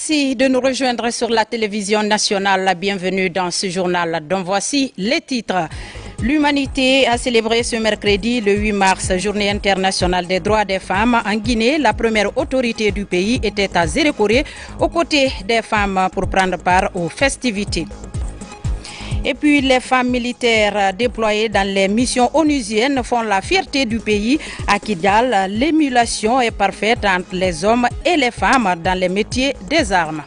Merci de nous rejoindre sur la télévision nationale. Bienvenue dans ce journal dont voici les titres. L'humanité a célébré ce mercredi, le 8 mars, journée internationale des droits des femmes. En Guinée, la première autorité du pays était à Zérékoré, aux côtés des femmes pour prendre part aux festivités. Et puis les femmes militaires déployées dans les missions onusiennes font la fierté du pays. À Kidal, l'émulation est parfaite entre les hommes et les femmes dans les métiers des armes.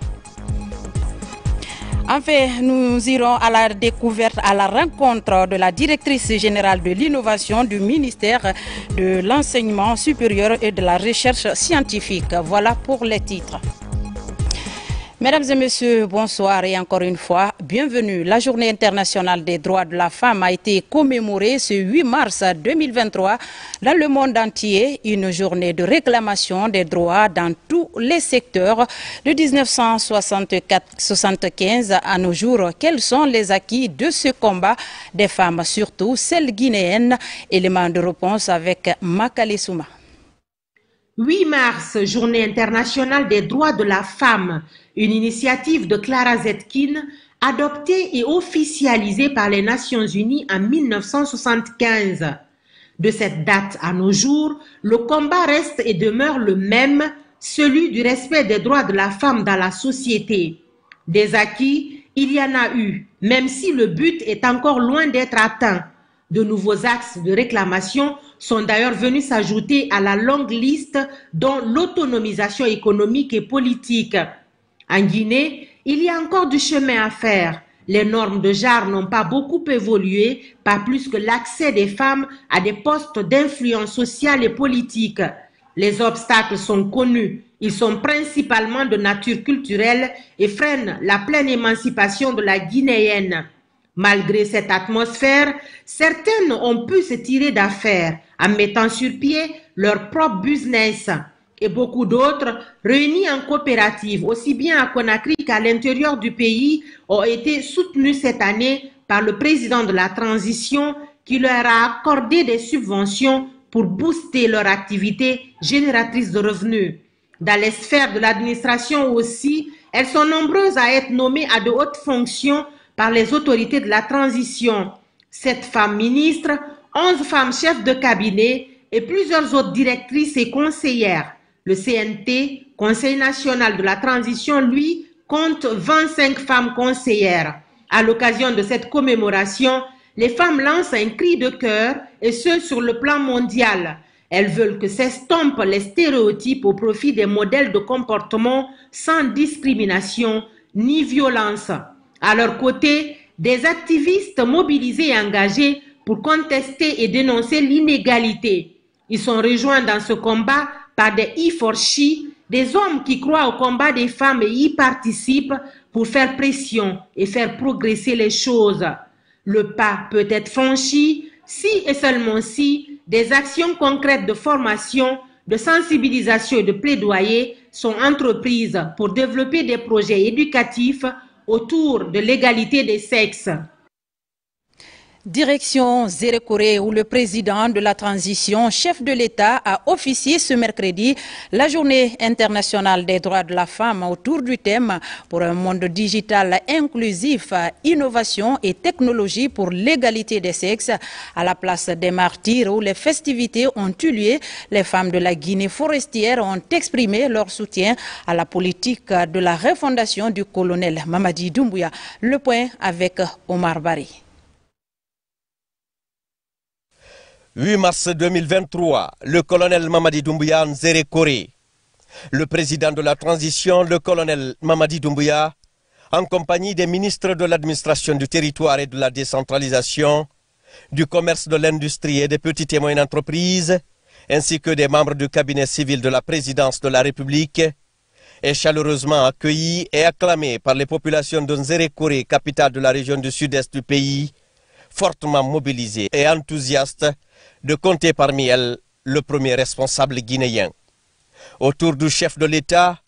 Enfin, nous irons à la découverte, à la rencontre de la directrice générale de l'innovation du ministère de l'enseignement supérieur et de la recherche scientifique. Voilà pour les titres. Mesdames et messieurs, bonsoir et encore une fois, bienvenue. La journée internationale des droits de la femme a été commémorée ce 8 mars 2023 dans le monde entier. Une journée de réclamation des droits dans tous les secteurs. De 1975 à nos jours, quels sont les acquis de ce combat des femmes, surtout celles guinéennes? Élément de réponse avec Makale Souma. 8 mars, journée internationale des droits de la femme, une initiative de Clara Zetkin, adoptée et officialisée par les Nations Unies en 1975. De cette date à nos jours, le combat reste et demeure le même, celui du respect des droits de la femme dans la société. Des acquis, il y en a eu, même si le but est encore loin d'être atteint. De nouveaux axes de réclamation sont d'ailleurs venus s'ajouter à la longue liste dont l'autonomisation économique et politique. En Guinée, il y a encore du chemin à faire. Les normes de genre n'ont pas beaucoup évolué, pas plus que l'accès des femmes à des postes d'influence sociale et politique. Les obstacles sont connus. Ils sont principalement de nature culturelle et freinent la pleine émancipation de la Guinéenne. Malgré cette atmosphère, certaines ont pu se tirer d'affaire en mettant sur pied leur propre business et beaucoup d'autres, réunis en coopérative, aussi bien à Conakry qu'à l'intérieur du pays, ont été soutenus cette année par le président de la transition qui leur a accordé des subventions pour booster leur activité génératrice de revenus. Dans les sphères de l'administration aussi, elles sont nombreuses à être nommées à de hautes fonctions par les autorités de la transition. 7 femmes ministres, 11 femmes chefs de cabinet et plusieurs autres directrices et conseillères. Le CNT, Conseil national de la transition, lui, compte 25 femmes conseillères. À l'occasion de cette commémoration, les femmes lancent un cri de cœur, et ce sur le plan mondial. Elles veulent que s'estompent les stéréotypes au profit des modèles de comportement sans discrimination ni violence. À leur côté, des activistes mobilisés et engagés pour contester et dénoncer l'inégalité. Ils sont rejoints dans ce combat par des E4She, des hommes qui croient au combat des femmes et y participent pour faire pression et faire progresser les choses. Le pas peut être franchi si et seulement si des actions concrètes de formation, de sensibilisation et de plaidoyer sont entreprises pour développer des projets éducatifs autour de l'égalité des sexes. Direction Zérékoré, où le président de la transition, chef de l'État, a officié ce mercredi la journée internationale des droits de la femme autour du thème pour un monde digital inclusif, innovation et technologie pour l'égalité des sexes. À la place des martyrs où les festivités ont eu lieu, les femmes de la Guinée forestière ont exprimé leur soutien à la politique de la refondation du colonel Mamadi Doumbouya. Le point avec Omar Bari. 8 mars 2023, le colonel Mamadi Doumbouya en Zérékoré. Le président de la transition, le colonel Mamadi Doumbouya, en compagnie des ministres de l'administration du territoire et de la décentralisation, du commerce, de l'industrie et des petites et moyennes entreprises, ainsi que des membres du cabinet civil de la présidence de la République, est chaleureusement accueilli et acclamé par les populations de Zérékoré, capitale de la région du sud-est du pays, fortement mobilisées et enthousiastes de compter parmi elles le premier responsable guinéen. Autour du chef de l'État,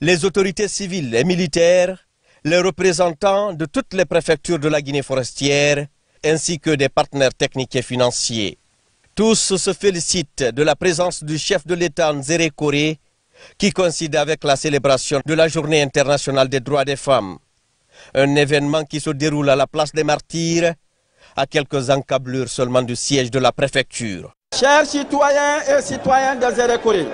les autorités civiles et militaires, les représentants de toutes les préfectures de la Guinée forestière, ainsi que des partenaires techniques et financiers. Tous se félicitent de la présence du chef de l'État en Zérékoré qui coïncide avec la célébration de la Journée internationale des droits des femmes. Un événement qui se déroule à la place des Martyrs, à quelques encablures seulement du siège de la préfecture. Chers citoyens et citoyennes de Zérékoré,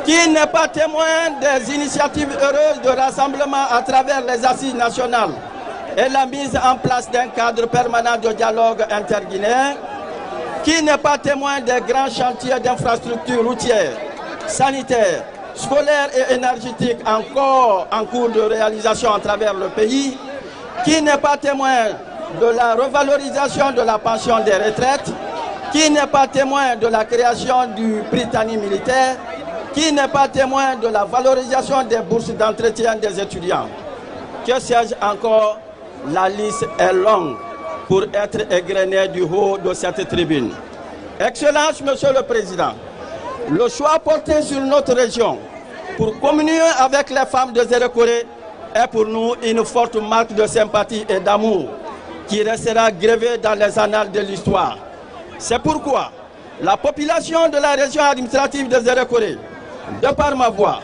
qui n'est pas témoin des initiatives heureuses de rassemblement à travers les assises nationales et la mise en place d'un cadre permanent de dialogue interguinéen, qui n'est pas témoin des grands chantiers d'infrastructures routières, sanitaires, scolaires et énergétiques encore en cours de réalisation à travers le pays, qui n'est pas témoin de la revalorisation de la pension des retraites, qui n'est pas témoin de la création du Britannique militaire, qui n'est pas témoin de la valorisation des bourses d'entretien des étudiants. Que sais-je encore, la liste est longue pour être égrenée du haut de cette tribune. Excellence, Monsieur le Président, le choix porté sur notre région pour communier avec les femmes de Zérékoré est pour nous une forte marque de sympathie et d'amour qui restera gravée dans les annales de l'histoire. C'est pourquoi la population de la région administrative de Zérékoré, de par ma voix,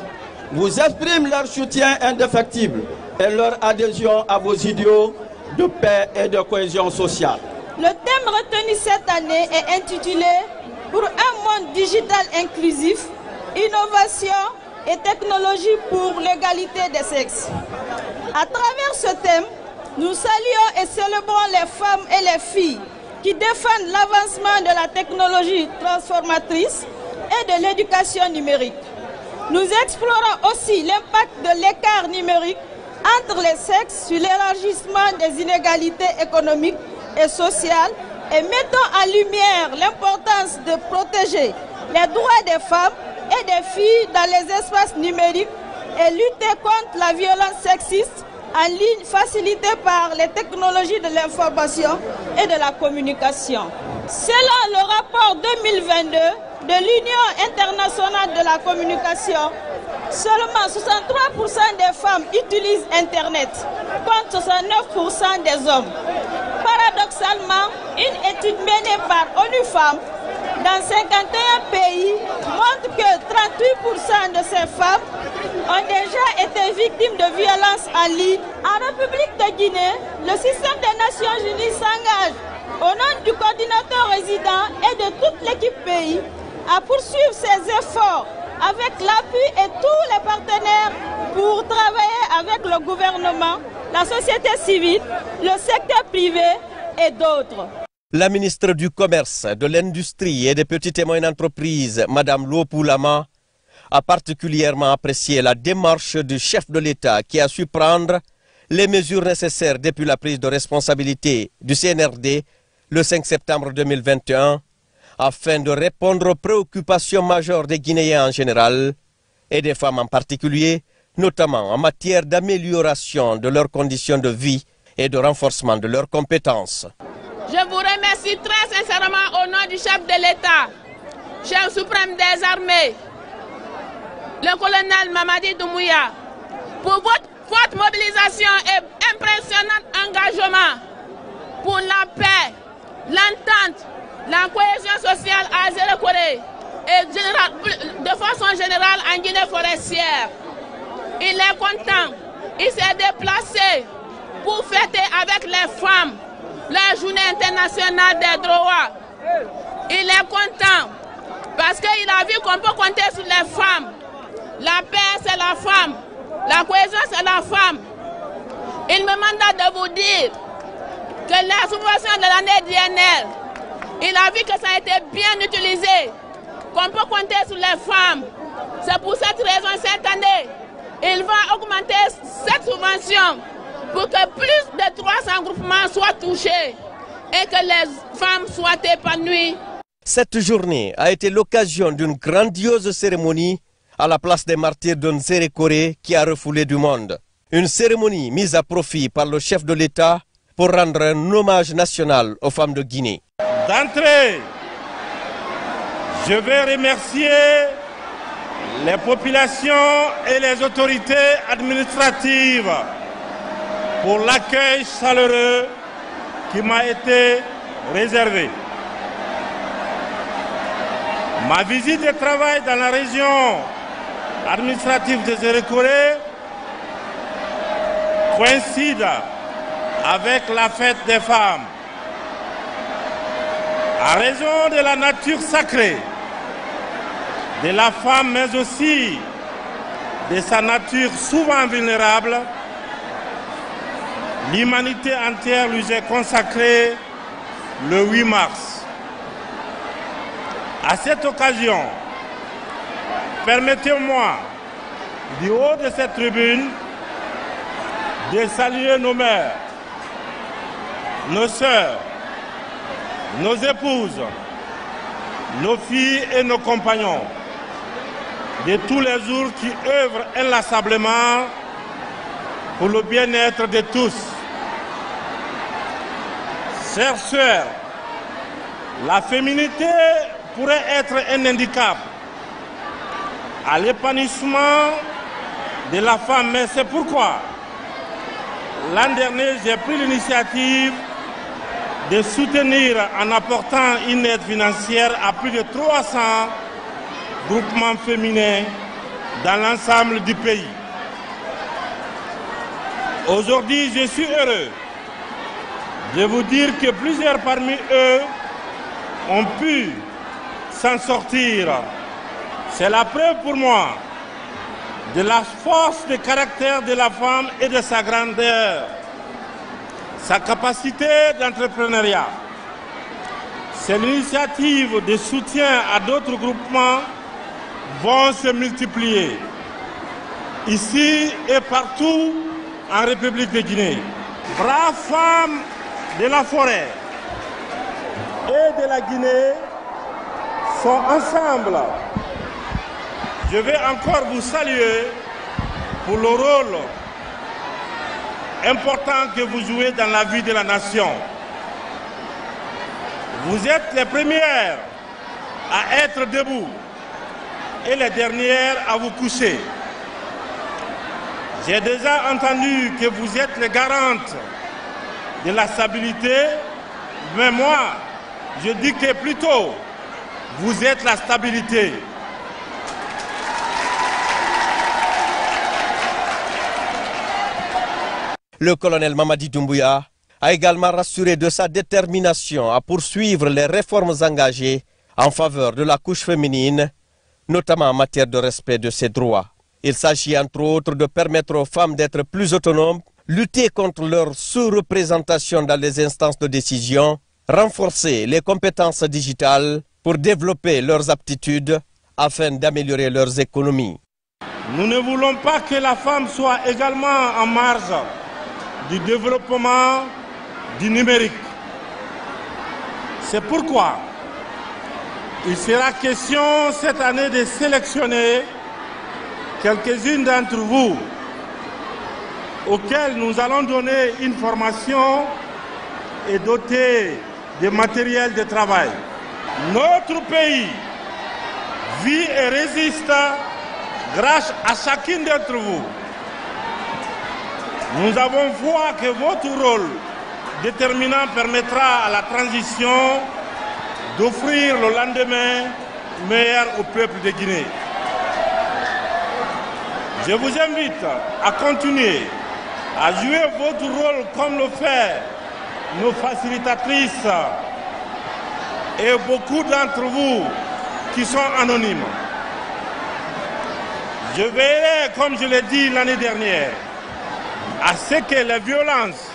vous exprime leur soutien indéfectible et leur adhésion à vos idéaux de paix et de cohésion sociale. Le thème retenu cette année est intitulé « Pour un monde digital inclusif, innovation et technologie pour l'égalité des sexes ». À travers ce thème, nous saluons et célébrons les femmes et les filles qui défendent l'avancement de la technologie transformatrice et de l'éducation numérique. Nous explorons aussi l'impact de l'écart numérique entre les sexes sur l'élargissement des inégalités économiques et sociales et mettons en lumière l'importance de protéger les droits des femmes et des filles dans les espaces numériques et lutter contre la violence sexiste en ligne facilitée par les technologies de l'information et de la communication. Selon le rapport 2022 de l'Union internationale de la communication, seulement 63% des femmes utilisent Internet, contre 69% des hommes. Paradoxalement, une étude menée par ONU Femmes dans 51 pays montre que 38% de ces femmes ont déjà été victimes de violences en ligne. En République de Guinée, le système des Nations Unies s'engage au nom du coordinateur résident et de toute l'équipe pays à poursuivre ses efforts avec l'appui et tous les partenaires pour travailler avec le gouvernement, la société civile, le secteur privé et d'autres. La ministre du Commerce, de l'Industrie et des petites et moyennes entreprises, Mme Lopoulama, a particulièrement apprécié la démarche du chef de l'État qui a su prendre les mesures nécessaires depuis la prise de responsabilité du CNRD le 5 septembre 2021 afin de répondre aux préoccupations majeures des Guinéens en général et des femmes en particulier, notamment en matière d'amélioration de leurs conditions de vie et de renforcement de leurs compétences. Je vous remercie très sincèrement au nom du chef de l'État, chef suprême des armées, le colonel Mamadi Doumbouya, pour votre forte mobilisation et impressionnant engagement pour la paix, l'entente, la cohésion sociale à Zérékoré et de façon générale en Guinée forestière. Il est content, il s'est déplacé pour fêter avec les femmes la journée internationale des droits. Il est content parce qu'il a vu qu'on peut compter sur les femmes. La paix, c'est la femme. La cohésion, c'est la femme. Il me manda de vous dire que la subvention de l'année dernière, il a vu que ça a été bien utilisé, qu'on peut compter sur les femmes. C'est pour cette raison, cette année, il va augmenter cette subvention pour que plus de 300 groupements soient touchés et que les femmes soient épanouies. Cette journée a été l'occasion d'une grandiose cérémonie à la place des martyrs de Zérékoré qui a refoulé du monde. Une cérémonie mise à profit par le chef de l'État pour rendre un hommage national aux femmes de Guinée. D'entrée, je vais remercier les populations et les autorités administratives pour l'accueil chaleureux qui m'a été réservé. Ma visite de travail dans la région administratif de Zérékoré coïncide avec la fête des femmes. À raison de la nature sacrée de la femme, mais aussi de sa nature souvent vulnérable, l'humanité entière lui est consacrée le 8 mars. À cette occasion, permettez-moi, du haut de cette tribune, de saluer nos mères, nos sœurs, nos épouses, nos filles et nos compagnons de tous les jours qui œuvrent inlassablement pour le bien-être de tous. Chères sœurs, la féminité pourrait être un handicap à l'épanouissement de la femme, mais c'est pourquoi l'an dernier j'ai pris l'initiative de soutenir en apportant une aide financière à plus de 300 groupements féminins dans l'ensemble du pays. Aujourd'hui, je suis heureux de vous dire que plusieurs parmi eux ont pu s'en sortir. C'est la preuve pour moi de la force de caractère de la femme et de sa grandeur, sa capacité d'entrepreneuriat. Ces initiatives de soutien à d'autres groupements vont se multiplier ici et partout en République de Guinée. Braves femmes de la forêt et de la Guinée sont ensemble. Je vais encore vous saluer pour le rôle important que vous jouez dans la vie de la nation. Vous êtes les premières à être debout et les dernières à vous coucher. J'ai déjà entendu que vous êtes les garantes de la stabilité, mais moi, je dis que plutôt, vous êtes la stabilité. Le colonel Mamadi Doumbouya a également rassuré de sa détermination à poursuivre les réformes engagées en faveur de la couche féminine, notamment en matière de respect de ses droits. Il s'agit entre autres de permettre aux femmes d'être plus autonomes, lutter contre leur sous-représentation dans les instances de décision, renforcer les compétences digitales pour développer leurs aptitudes afin d'améliorer leurs économies. Nous ne voulons pas que la femme soit également en marge du développement du numérique. C'est pourquoi il sera question cette année de sélectionner quelques-unes d'entre vous auxquelles nous allons donner une formation et doter de matériel de travail. Notre pays vit et résiste grâce à chacune d'entre vous. Nous avons foi que votre rôle déterminant permettra à la transition d'offrir le lendemain meilleur au peuple de Guinée. Je vous invite à continuer à jouer votre rôle comme le font nos facilitatrices et beaucoup d'entre vous qui sont anonymes. Je veillerai, comme je l'ai dit l'année dernière, à ce que les violences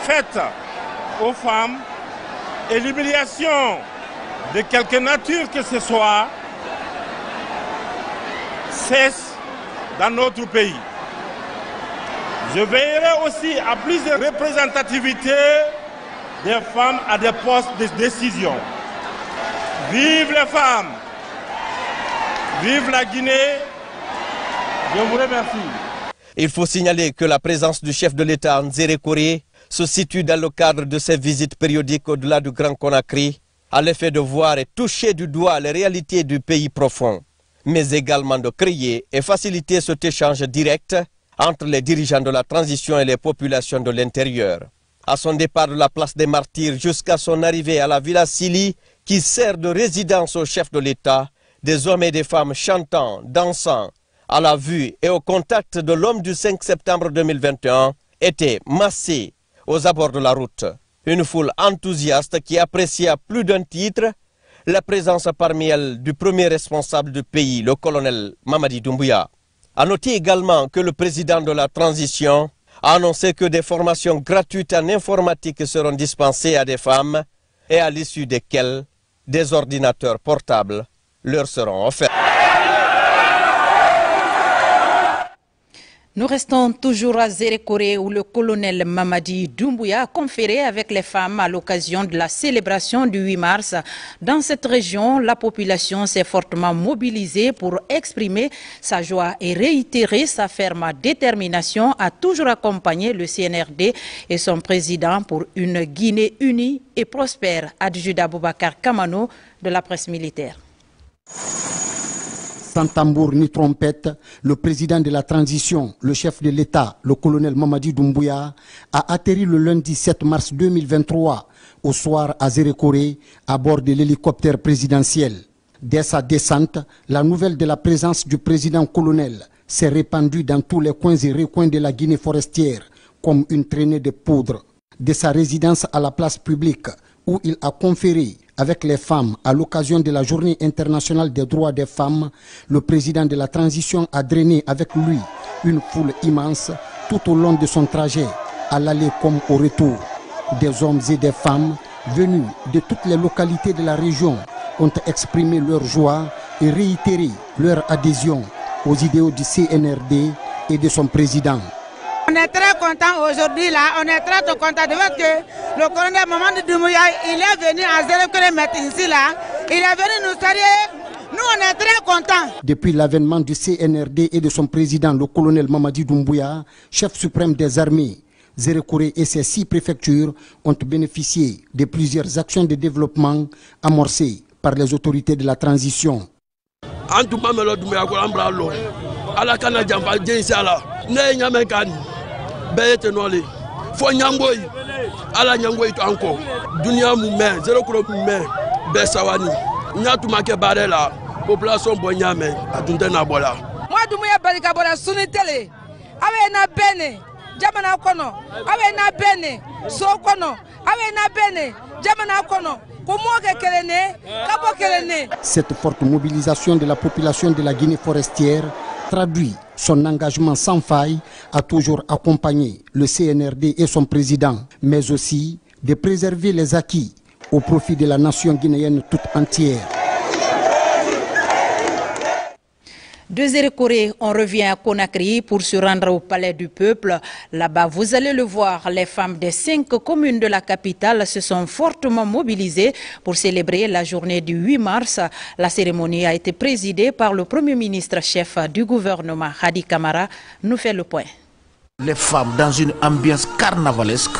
faites aux femmes et l'humiliation de quelque nature que ce soit cessent dans notre pays. Je veillerai aussi à plus de représentativité des femmes à des postes de décision. Vive les femmes! Vive la Guinée! Je vous remercie. Il faut signaler que la présence du chef de l'État en Zérékoré se situe dans le cadre de ses visites périodiques au-delà du Grand Conakry, à l'effet de voir et toucher du doigt les réalités du pays profond, mais également de créer et faciliter cet échange direct entre les dirigeants de la transition et les populations de l'intérieur. À son départ de la place des Martyrs jusqu'à son arrivée à la Villa Sili, qui sert de résidence au chef de l'État, des hommes et des femmes chantant, dansant, à la vue et au contact de l'homme du 5 septembre 2021 étaient massés aux abords de la route. Une foule enthousiaste qui appréciait à plus d'un titre la présence parmi elles du premier responsable du pays, le colonel Mamadi Doumbouya. A noter également que le président de la transition a annoncé que des formations gratuites en informatique seront dispensées à des femmes et à l'issue desquelles des ordinateurs portables leur seront offerts. Nous restons toujours à Zérékoré où le colonel Mamadi Doumbouya a conféré avec les femmes à l'occasion de la célébration du 8 mars. Dans cette région, la population s'est fortement mobilisée pour exprimer sa joie et réitérer sa ferme détermination à toujours accompagner le CNRD et son président pour une Guinée unie et prospère. Adjuda Boubacar Kamano de la presse militaire. Sans tambour ni trompette, le président de la transition, le chef de l'État, le colonel Mamadi Doumbouya, a atterri le lundi 7 mars 2023 au soir à Zérékoré à bord de l'hélicoptère présidentiel. Dès sa descente, la nouvelle de la présence du président colonel s'est répandue dans tous les coins et recoins de la Guinée forestière comme une traînée de poudre. De sa résidence à la place publique où il a conféré avec les femmes à l'occasion de la Journée internationale des droits des femmes, le président de la transition a drainé avec lui une foule immense tout au long de son trajet, à l'aller comme au retour. Des hommes et des femmes venus de toutes les localités de la région ont exprimé leur joie et réitéré leur adhésion aux idéaux du CNRD et de son président. On est très content aujourd'hui là, on est très content de voir que le colonel Mamadi Doumbouya, il est venu à Zérékoré mettre ici là, il est venu nous saluer, nous on est très contents. Depuis l'avènement du CNRD et de son président, le colonel Mamadi Doumbouya, chef suprême des armées, Zérékoré et ses 6 préfectures ont bénéficié de plusieurs actions de développement amorcées par les autorités de la transition. Fo nyangoi ala nyangoi to anko dunia mu men Zérékoré mu men be sawani nyatu make barela population bo nyame atunte na bola moi Doumbouya barika bola suni tele awe na bene jamana kono awe na bene so kono awe na bene jamana kono. Cette forte mobilisation de la population de la Guinée forestière traduit son engagement sans faille à toujours accompagner le CNRD et son président, mais aussi de préserver les acquis au profit de la nation guinéenne toute entière. De Zérékoré, on revient à Conakry pour se rendre au Palais du Peuple. Là-bas, vous allez le voir, les femmes des 5 communes de la capitale se sont fortement mobilisées pour célébrer la journée du 8 mars. La cérémonie a été présidée par le Premier ministre chef du gouvernement, Hadi Camara, nous fait le point. Les femmes dans une ambiance carnavalesque,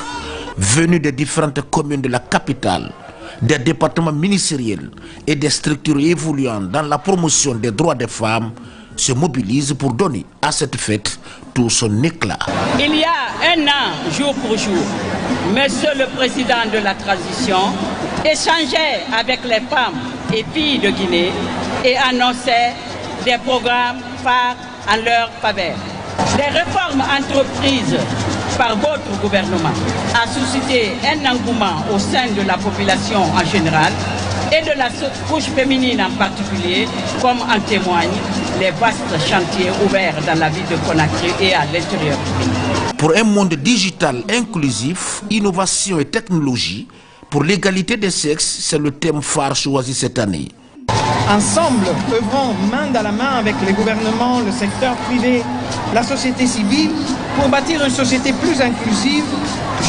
venues des différentes communes de la capitale, des départements ministériels et des structures évoluant dans la promotion des droits des femmes, se mobilise pour donner à cette fête tout son éclat. Il y a un an, jour pour jour, Monsieur le Président de la Transition échangeait avec les femmes et filles de Guinée et annonçait des programmes phares en leur faveur. Les réformes entreprises par votre gouvernement a suscité un engouement au sein de la population en général et de la couche féminine en particulier, comme en témoignent les vastes chantiers ouverts dans la ville de Conakry et à l'intérieur du pays. Pour un monde digital inclusif, innovation et technologie, pour l'égalité des sexes, c'est le thème phare choisi cette année. Ensemble, œuvrons main dans la main avec les gouvernements, le secteur privé, la société civile, pour bâtir une société plus inclusive,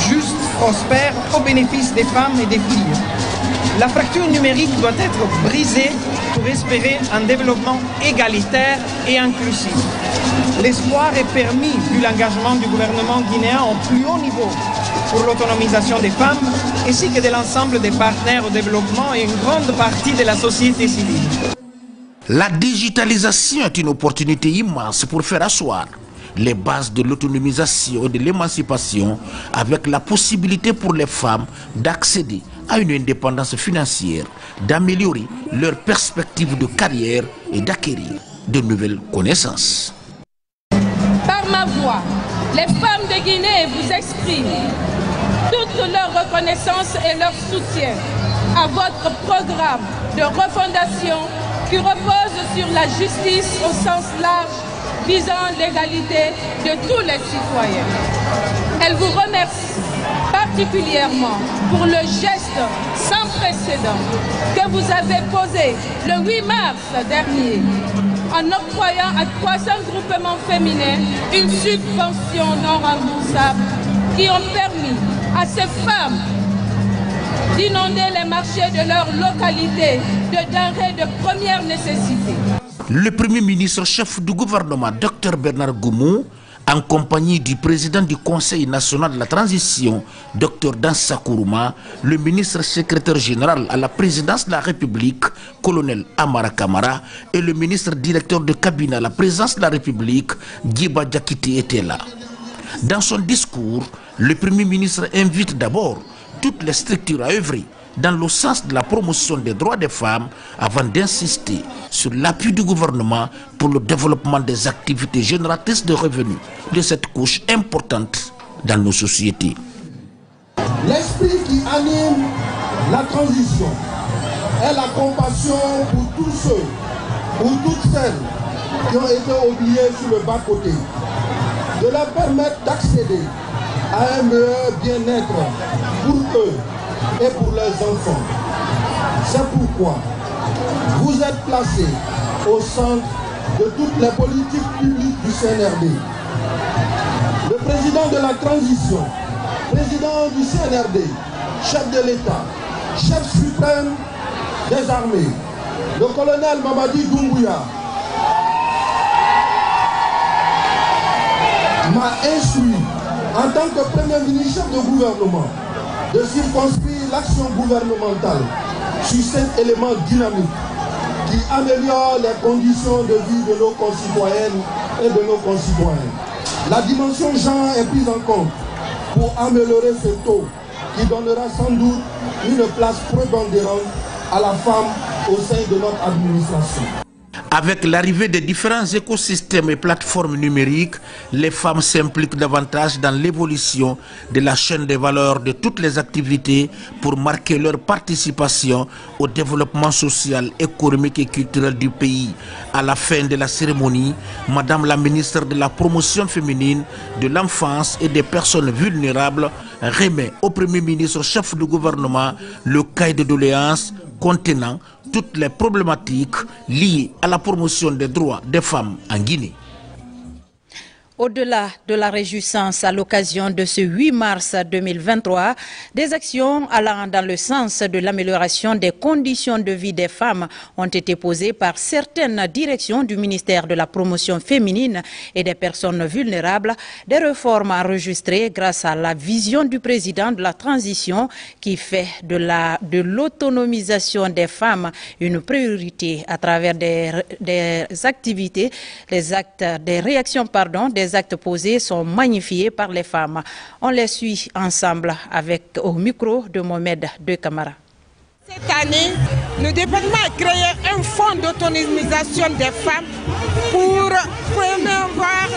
juste, prospère, au bénéfice des femmes et des filles. La fracture numérique doit être brisée pour espérer un développement égalitaire et inclusif. L'espoir est permis vu l'engagement du gouvernement guinéen au plus haut niveau pour l'autonomisation des femmes, ainsi que de l'ensemble des partenaires au développement et une grande partie de la société civile. La digitalisation est une opportunité immense pour faire asseoir les bases de l'autonomisation et de l'émancipation avec la possibilité pour les femmes d'accéder à une indépendance financière, d'améliorer leurs perspectives de carrière et d'acquérir de nouvelles connaissances. Par ma voix, les femmes de Guinée vous expriment toute leur reconnaissance et leur soutien à votre programme de refondation qui repose sur la justice au sens large, visant l'égalité de tous les citoyens. Elle vous remercie particulièrement pour le geste sans précédent que vous avez posé le 8 mars dernier en octroyant à 300 groupements féminins une subvention non remboursable qui ont permis à ces femmes d'inonder les marchés de leur localité de denrées de première nécessité. Le Premier ministre chef du gouvernement, Dr Bernard Goumou, en compagnie du président du Conseil national de la transition, Dr Dansa Kourouma, le ministre secrétaire général à la présidence de la République, colonel Amara Kamara, et le ministre directeur de cabinet à la présidence de la République, Djiba Diakité, étaient là. Dans son discours, le Premier ministre invite d'abord toutes les structures à œuvrer dans le sens de la promotion des droits des femmes avant d'insister sur l'appui du gouvernement pour le développement des activités génératrices de revenus de cette couche importante dans nos sociétés. L'esprit qui anime la transition est la compassion pour tous ceux, pour toutes celles qui ont été oubliés sur le bas-côté, de leur permettre d'accéder à un meilleur bien-être pour eux et pour leurs enfants. C'est pourquoi vous êtes placés au centre de toutes les politiques publiques du CNRD. Le président de la transition, président du CNRD, chef de l'État, chef suprême des armées, le colonel Mamadi Doumbouya, m'a instruit en tant que premier ministre chef de gouvernement de circonscrire l'action gouvernementale sur cet élément dynamique qui améliore les conditions de vie de nos concitoyennes et de nos concitoyens. La dimension genre est prise en compte pour améliorer ce taux qui donnera sans doute une place prépondérante à la femme au sein de notre administration. Avec l'arrivée des différents écosystèmes et plateformes numériques, les femmes s'impliquent davantage dans l'évolution de la chaîne des valeurs de toutes les activités pour marquer leur participation au développement social, économique et culturel du pays. À la fin de la cérémonie, Madame la ministre de la Promotion féminine, de l'enfance et des personnes vulnérables remet au Premier ministre chef du gouvernement le cahier de doléances contenant toutes les problématiques liées à la promotion des droits des femmes en Guinée. Au-delà de la réjouissance à l'occasion de ce 8 mars 2023, des actions allant dans le sens de l'amélioration des conditions de vie des femmes ont été posées par certaines directions du ministère de la Promotion féminine et des personnes vulnérables. Des réformes enregistrées grâce à la vision du président de la transition qui fait de l'autonomisation des femmes une priorité à travers des activités, des réactions, des actes posés sont magnifiés par les femmes. On les suit ensemble avec au micro de Mohamed De Camara. Cette année, le département a créé un fonds d'autonomisation des femmes pour promouvoir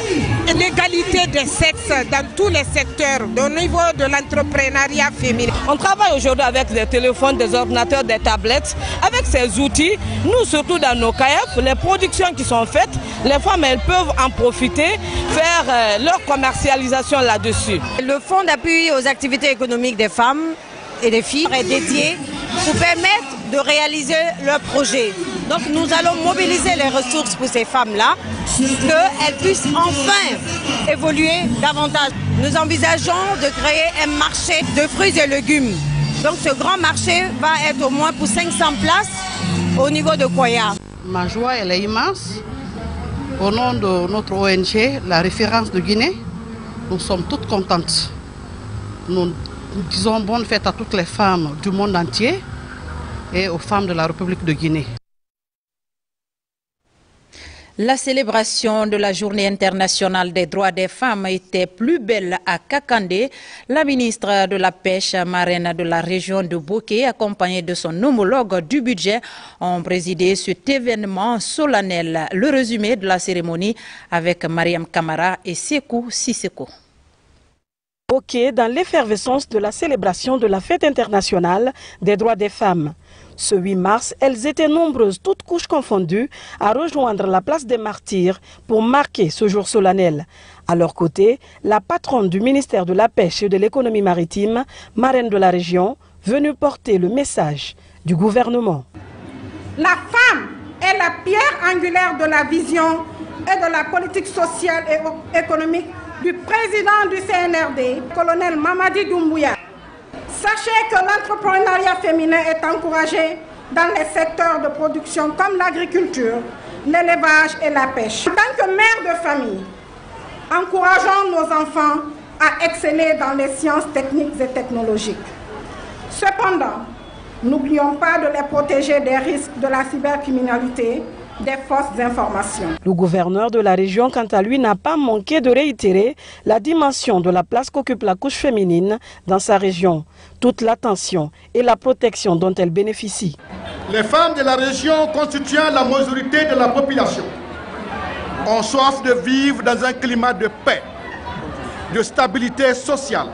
l'égalité des sexes dans tous les secteurs au niveau de l'entrepreneuriat féminin. On travaille aujourd'hui avec des téléphones, des ordinateurs, des tablettes. Avec ces outils, nous surtout dans nos CAEF, les productions qui sont faites, les femmes elles peuvent en profiter, faire leur commercialisation là-dessus. Le fonds d'appui aux activités économiques des femmes et des filles est dédié pour permettre de réaliser leurs projets. Donc nous allons mobiliser les ressources pour ces femmes-là, qu'elles puissent enfin évoluer davantage. Nous envisageons de créer un marché de fruits et légumes. Donc ce grand marché va être au moins pour 500 places au niveau de Koya. Ma joie elle est immense. Au nom de notre ONG, la référence de Guinée, nous sommes toutes contentes. Nous disons bonne fête à toutes les femmes du monde entier et aux femmes de la République de Guinée. La célébration de la Journée internationale des droits des femmes était plus belle à Kakandé. La ministre de la Pêche, marraine de la région de Boké, accompagnée de son homologue du budget, ont présidé cet événement solennel. Le résumé de la cérémonie avec Mariam Kamara et Sekou Sisseko. Boké dans l'effervescence de la célébration de la fête internationale des droits des femmes. Ce 8 mars, elles étaient nombreuses, toutes couches confondues, à rejoindre la place des Martyrs pour marquer ce jour solennel. À leur côté, la patronne du ministère de la Pêche et de l'économie maritime, marraine de la région, venue porter le message du gouvernement. La femme est la pierre angulaire de la vision et de la politique sociale et économique du président du CNRD, colonel Mamadi Doumbouya. Sachez que l'entrepreneuriat féminin est encouragé dans les secteurs de production comme l'agriculture, l'élevage et la pêche. En tant que mère de famille, encourageons nos enfants à exceller dans les sciences techniques et technologiques. Cependant, n'oublions pas de les protéger des risques de la cybercriminalité, des fausses informations. Le gouverneur de la région, quant à lui, n'a pas manqué de réitérer la dimension de la place qu'occupe la couche féminine dans sa région, toute l'attention et la protection dont elle bénéficie. Les femmes de la région constituant la majorité de la population ont soif de vivre dans un climat de paix, de stabilité sociale,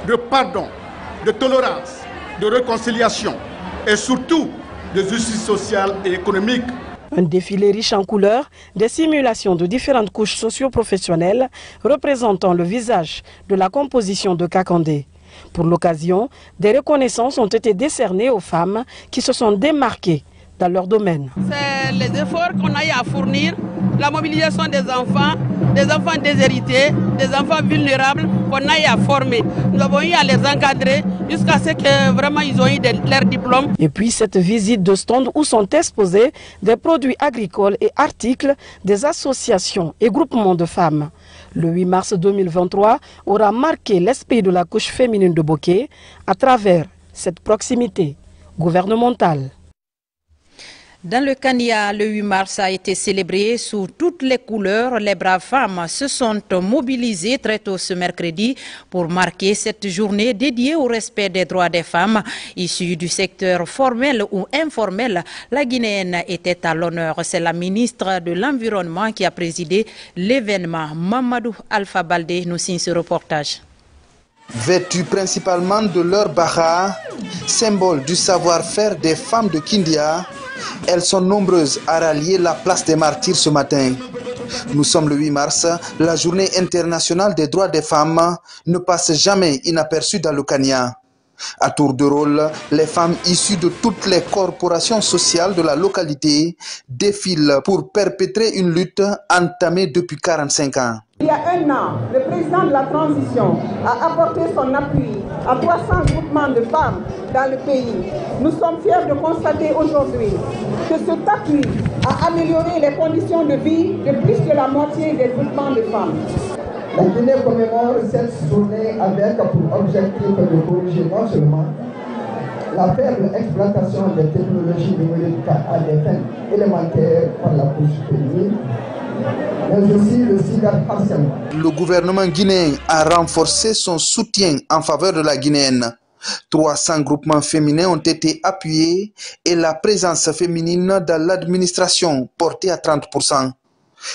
de pardon, de tolérance, de réconciliation et surtout de justice sociale et économique. Un défilé riche en couleurs, des simulations de différentes couches socio-professionnelles représentant le visage de la composition de Kakandé. Pour l'occasion, des reconnaissances ont été décernées aux femmes qui se sont démarquées dans leur domaine. C'est les efforts qu'on a eu à fournir, la mobilisation des enfants déshérités, des enfants vulnérables qu'on a eu à former. Nous avons eu à les encadrer jusqu'à ce que vraiment ils ont eu leur diplôme. Et puis cette visite de stand où sont exposés des produits agricoles et articles des associations et groupements de femmes. Le 8 mars 2023 aura marqué l'esprit de la couche féminine de Boké à travers cette proximité gouvernementale. Dans le Kenya, le 8 mars a été célébré sous toutes les couleurs. Les braves femmes se sont mobilisées très tôt ce mercredi pour marquer cette journée dédiée au respect des droits des femmes. Issues du secteur formel ou informel, la Guinéenne était à l'honneur. C'est la ministre de l'Environnement qui a présidé l'événement. Mamadou Alpha Baldé nous signe ce reportage. Vêtues principalement de leur bara, symbole du savoir-faire des femmes de Kindia, elles sont nombreuses à rallier la place des Martyrs ce matin. Nous sommes le 8 mars, la journée internationale des droits des femmes ne passe jamais inaperçue dans le Kenya. À tour de rôle, les femmes issues de toutes les corporations sociales de la localité défilent pour perpétrer une lutte entamée depuis 45 ans. Il y a un an, le président de la transition a apporté son appui à 300 groupements de femmes dans le pays. Nous sommes fiers de constater aujourd'hui que cet appui a amélioré les conditions de vie de plus de la moitié des groupements de femmes. La Guinée commémore cette journée avec pour objectif de corriger non seulement la faible exploitation des technologies numériques à des fins élémentaires par la couche féminine, mais aussi le cyberharcèlement. Le gouvernement guinéen a renforcé son soutien en faveur de la Guinéenne. 300 groupements féminins ont été appuyés et la présence féminine dans l'administration portée à 30%.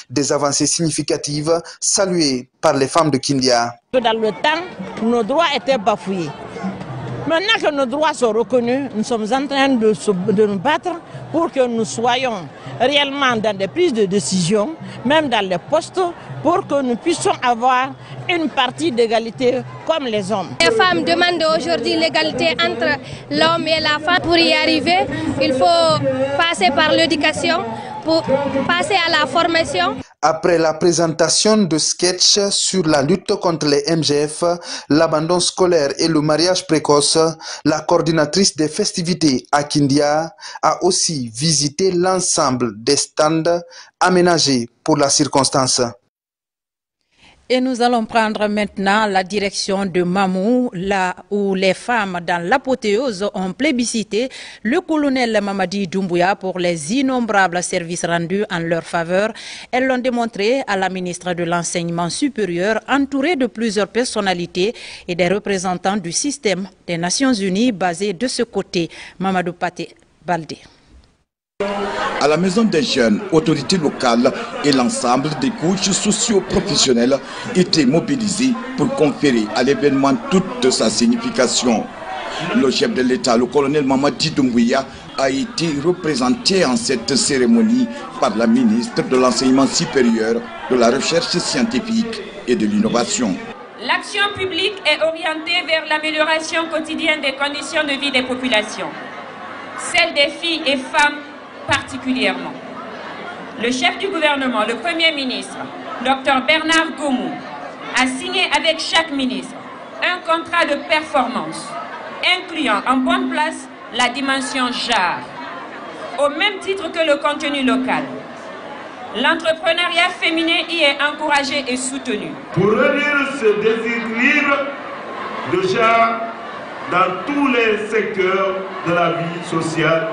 Des avancées significatives saluées par les femmes de Kindia. Dans le temps, nos droits étaient bafoués. Maintenant que nos droits sont reconnus, nous sommes en train de nous battre pour que nous soyons réellement dans des prises de décision, même dans les postes, pour que nous puissions avoir une partie d'égalité comme les hommes. Les femmes demandent aujourd'hui l'égalité entre l'homme et la femme. Pour y arriver, il faut passer par l'éducation, pour passer à la formation. Après la présentation de sketchs sur la lutte contre les MGF, l'abandon scolaire et le mariage précoce, la coordinatrice des festivités à Kindia a aussi visité l'ensemble des stands aménagés pour la circonstance. Et nous allons prendre maintenant la direction de Mamou, là où les femmes dans l'apothéose ont plébiscité le colonel Mamadi Doumbouya pour les innombrables services rendus en leur faveur. Elles l'ont démontré à la ministre de l'Enseignement supérieur, entourée de plusieurs personnalités et des représentants du système des Nations Unies basés de ce côté. Mamadou Paté Baldé. À la maison des jeunes, autorités locales et l'ensemble des couches socio-professionnelles étaient mobilisés pour conférer à l'événement toute sa signification. Le chef de l'État, le colonel Mamadi Doumbouya, a été représenté en cette cérémonie par la ministre de l'Enseignement supérieur, de la Recherche scientifique et de l'Innovation. L'action publique est orientée vers l'amélioration quotidienne des conditions de vie des populations, celles des filles et femmes particulièrement. Le chef du gouvernement, le Premier ministre, Dr Bernard Gomou, a signé avec chaque ministre un contrat de performance, incluant en bonne place la dimension genre, au même titre que le contenu local. L'entrepreneuriat féminin y est encouragé et soutenu. Pour réduire ce déséquilibre de genre dans tous les secteurs de la vie sociale,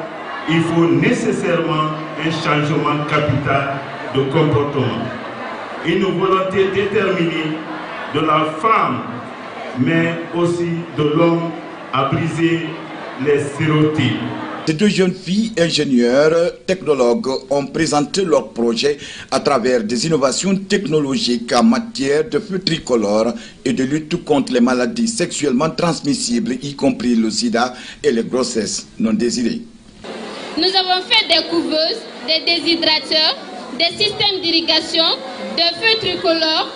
il faut nécessairement un changement capital de comportement, une volonté déterminée de la femme, mais aussi de l'homme à briser les stéréotypes. Ces deux jeunes filles ingénieurs technologues ont présenté leur projet à travers des innovations technologiques en matière de feu tricolore et de lutte contre les maladies sexuellement transmissibles, y compris le sida et les grossesses non désirées. Nous avons fait des couveuses, des déshydrateurs, des systèmes d'irrigation, des feux tricolores.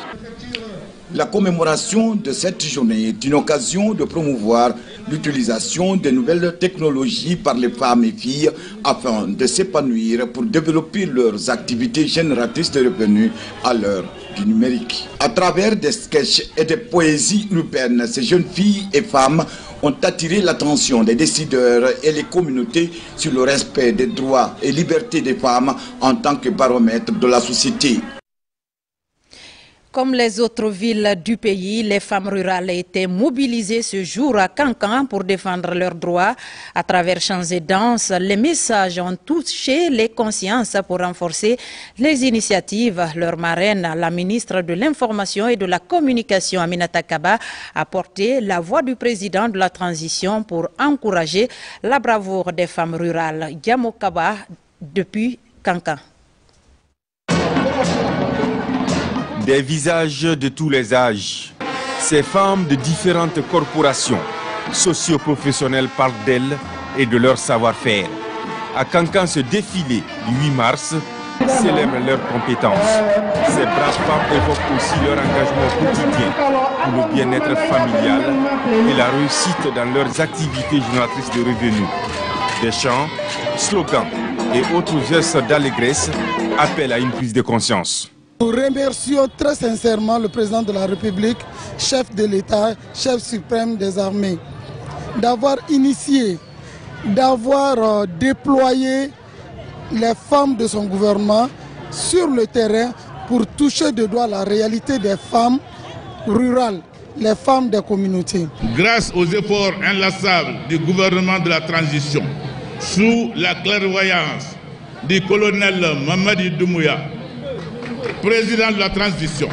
La commémoration de cette journée est une occasion de promouvoir l'utilisation des nouvelles technologies par les femmes et filles afin de s'épanouir pour développer leurs activités génératrices de revenus à l'heure du numérique. À travers des sketchs et des poésies urbaines, ces jeunes filles et femmes ont attiré l'attention des décideurs et les communautés sur le respect des droits et libertés des femmes en tant que baromètre de la société. Comme les autres villes du pays, les femmes rurales étaient mobilisées ce jour à Kankan pour défendre leurs droits. À travers chants et danses, les messages ont touché les consciences pour renforcer les initiatives. Leur marraine, la ministre de l'Information et de la Communication, Aminata Kaba, a porté la voix du président de la transition pour encourager la bravoure des femmes rurales. Diamo Kaba, depuis Kankan. Des visages de tous les âges. Ces femmes de différentes corporations socio-professionnelles parlent d'elles et de leur savoir-faire. À Kankan, ce défilé du 8 mars célèbre leurs compétences. Ces braves femmes évoquent aussi leur engagement quotidien pour le bien-être familial et la réussite dans leurs activités génératrices de revenus. Des chants, slogans et autres gestes d'allégresse appellent à une prise de conscience. Nous remercions très sincèrement le président de la République, chef de l'État, chef suprême des armées, d'avoir initié, d'avoir déployé les femmes de son gouvernement sur le terrain pour toucher de doigt la réalité des femmes rurales, les femmes des communautés. Grâce aux efforts inlassables du gouvernement de la transition, sous la clairvoyance du colonel Mamadi Doumbouya, président de la transition,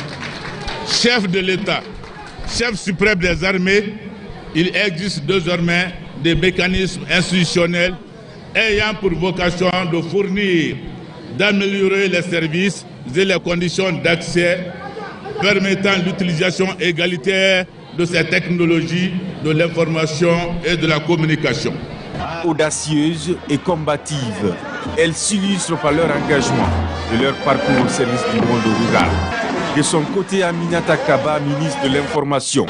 chef de l'État, chef suprême des armées, il existe désormais des mécanismes institutionnels ayant pour vocation de fournir, d'améliorer les services et les conditions d'accès permettant l'utilisation égalitaire de ces technologies de l'information et de la communication. Audacieuses et combatives, elles s'illustrent par leur engagement et leur parcours au service du monde rural. De son côté, Aminata Kaba, ministre de l'Information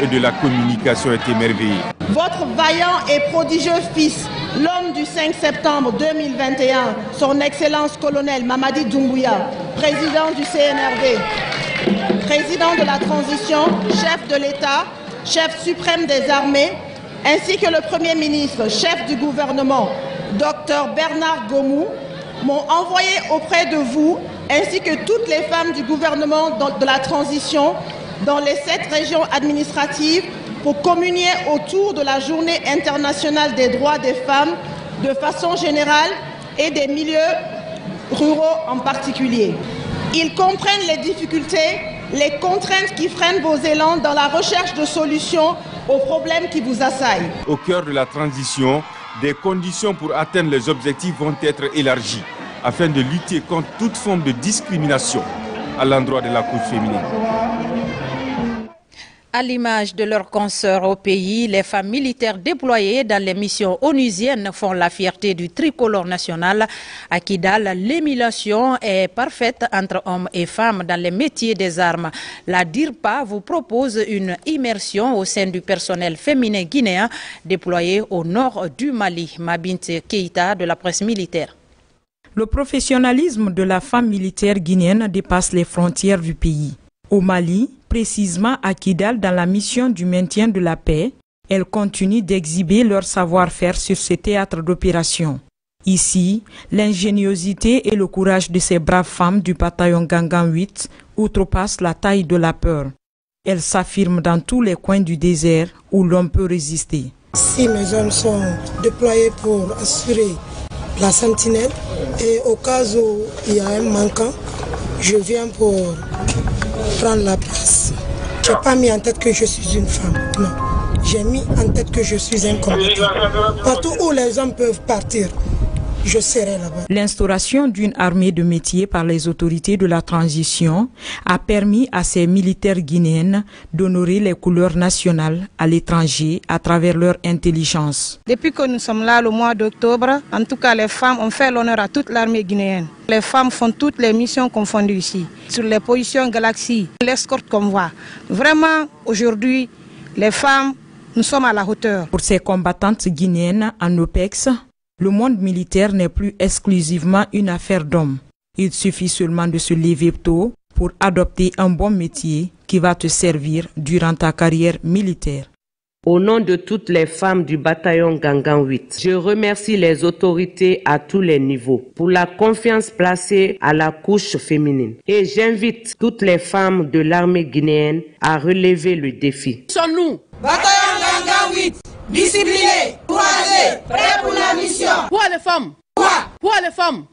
et de la Communication, est émerveillée. Votre vaillant et prodigieux fils, l'homme du 5 septembre 2021, son Excellence colonel Mamadi Doumbouya, président du CNRD, président de la transition, chef de l'État, chef suprême des armées, ainsi que le Premier ministre, chef du gouvernement, Dr Bernard Gomou, m'ont envoyé auprès de vous ainsi que toutes les femmes du gouvernement de la transition dans les 7 régions administratives pour communier autour de la Journée internationale des droits des femmes de façon générale et des milieux ruraux en particulier. Ils comprennent les difficultés, les contraintes qui freinent vos élans dans la recherche de solutions aux problèmes qui vous assaillent. Au cœur de la transition, des conditions pour atteindre les objectifs vont être élargies afin de lutter contre toute forme de discrimination à l'endroit de la couche féminine. À l'image de leurs consoeurs au pays, les femmes militaires déployées dans les missions onusiennes font la fierté du tricolore national. À Kidal, l'émulation est parfaite entre hommes et femmes dans les métiers des armes. La DIRPA vous propose une immersion au sein du personnel féminin guinéen déployé au nord du Mali. Mabinte Keïta de la presse militaire. Le professionnalisme de la femme militaire guinéenne dépasse les frontières du pays. Au Mali, précisément à Kidal dans la mission du maintien de la paix, elles continuent d'exhiber leur savoir-faire sur ces théâtres d'opération. Ici, l'ingéniosité et le courage de ces braves femmes du bataillon Gangan 8 outrepassent la taille de la peur. Elles s'affirment dans tous les coins du désert où l'on peut résister. Si mes hommes sont déployés pour assurer la sentinelle et au cas où il y a un manquant, je viens pour prendre la place. Je n'ai pas mis en tête que je suis une femme, non. J'ai mis en tête que je suis un combattant. Partout où les hommes peuvent partir, je serai là-bas. L'instauration d'une armée de métier par les autorités de la transition a permis à ces militaires guinéennes d'honorer les couleurs nationales à l'étranger à travers leur intelligence. Depuis que nous sommes là le mois d'octobre, en tout cas les femmes ont fait l'honneur à toute l'armée guinéenne. Les femmes font toutes les missions confondues ici, sur les positions Galaxy, l'escorte convoi. Vraiment, aujourd'hui, les femmes, nous sommes à la hauteur. Pour ces combattantes guinéennes en OPEX, le monde militaire n'est plus exclusivement une affaire d'hommes. Il suffit seulement de se lever tôt pour adopter un bon métier qui va te servir durant ta carrière militaire. Au nom de toutes les femmes du bataillon Gangan 8, je remercie les autorités à tous les niveaux pour la confiance placée à la couche féminine. Et j'invite toutes les femmes de l'armée guinéenne à relever le défi. Sommes-nous bataillon Gangan 8, disciplinés, courageux, prêts pour la mission. Pour les femmes. Pour les femmes.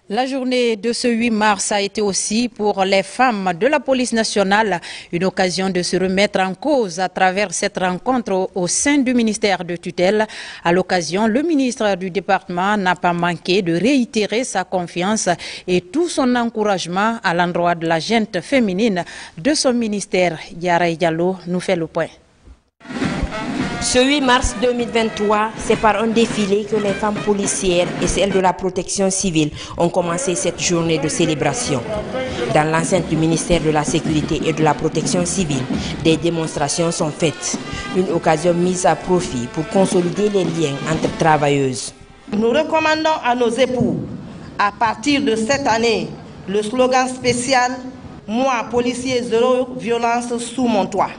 La journée de ce 8 mars a été aussi pour les femmes de la police nationale une occasion de se remettre en cause à travers cette rencontre au sein du ministère de tutelle. À l'occasion, le ministre du département n'a pas manqué de réitérer sa confiance et tout son encouragement à l'endroit de la gente féminine de son ministère. Yara Diallo nous fait le point. Ce 8 mars 2023, c'est par un défilé que les femmes policières et celles de la protection civile ont commencé cette journée de célébration. Dans l'enceinte du ministère de la Sécurité et de la Protection civile, des démonstrations sont faites. Une occasion mise à profit pour consolider les liens entre travailleuses. Nous recommandons à nos époux, à partir de cette année, le slogan spécial « Moi, policier, zéro violence sous mon toit ».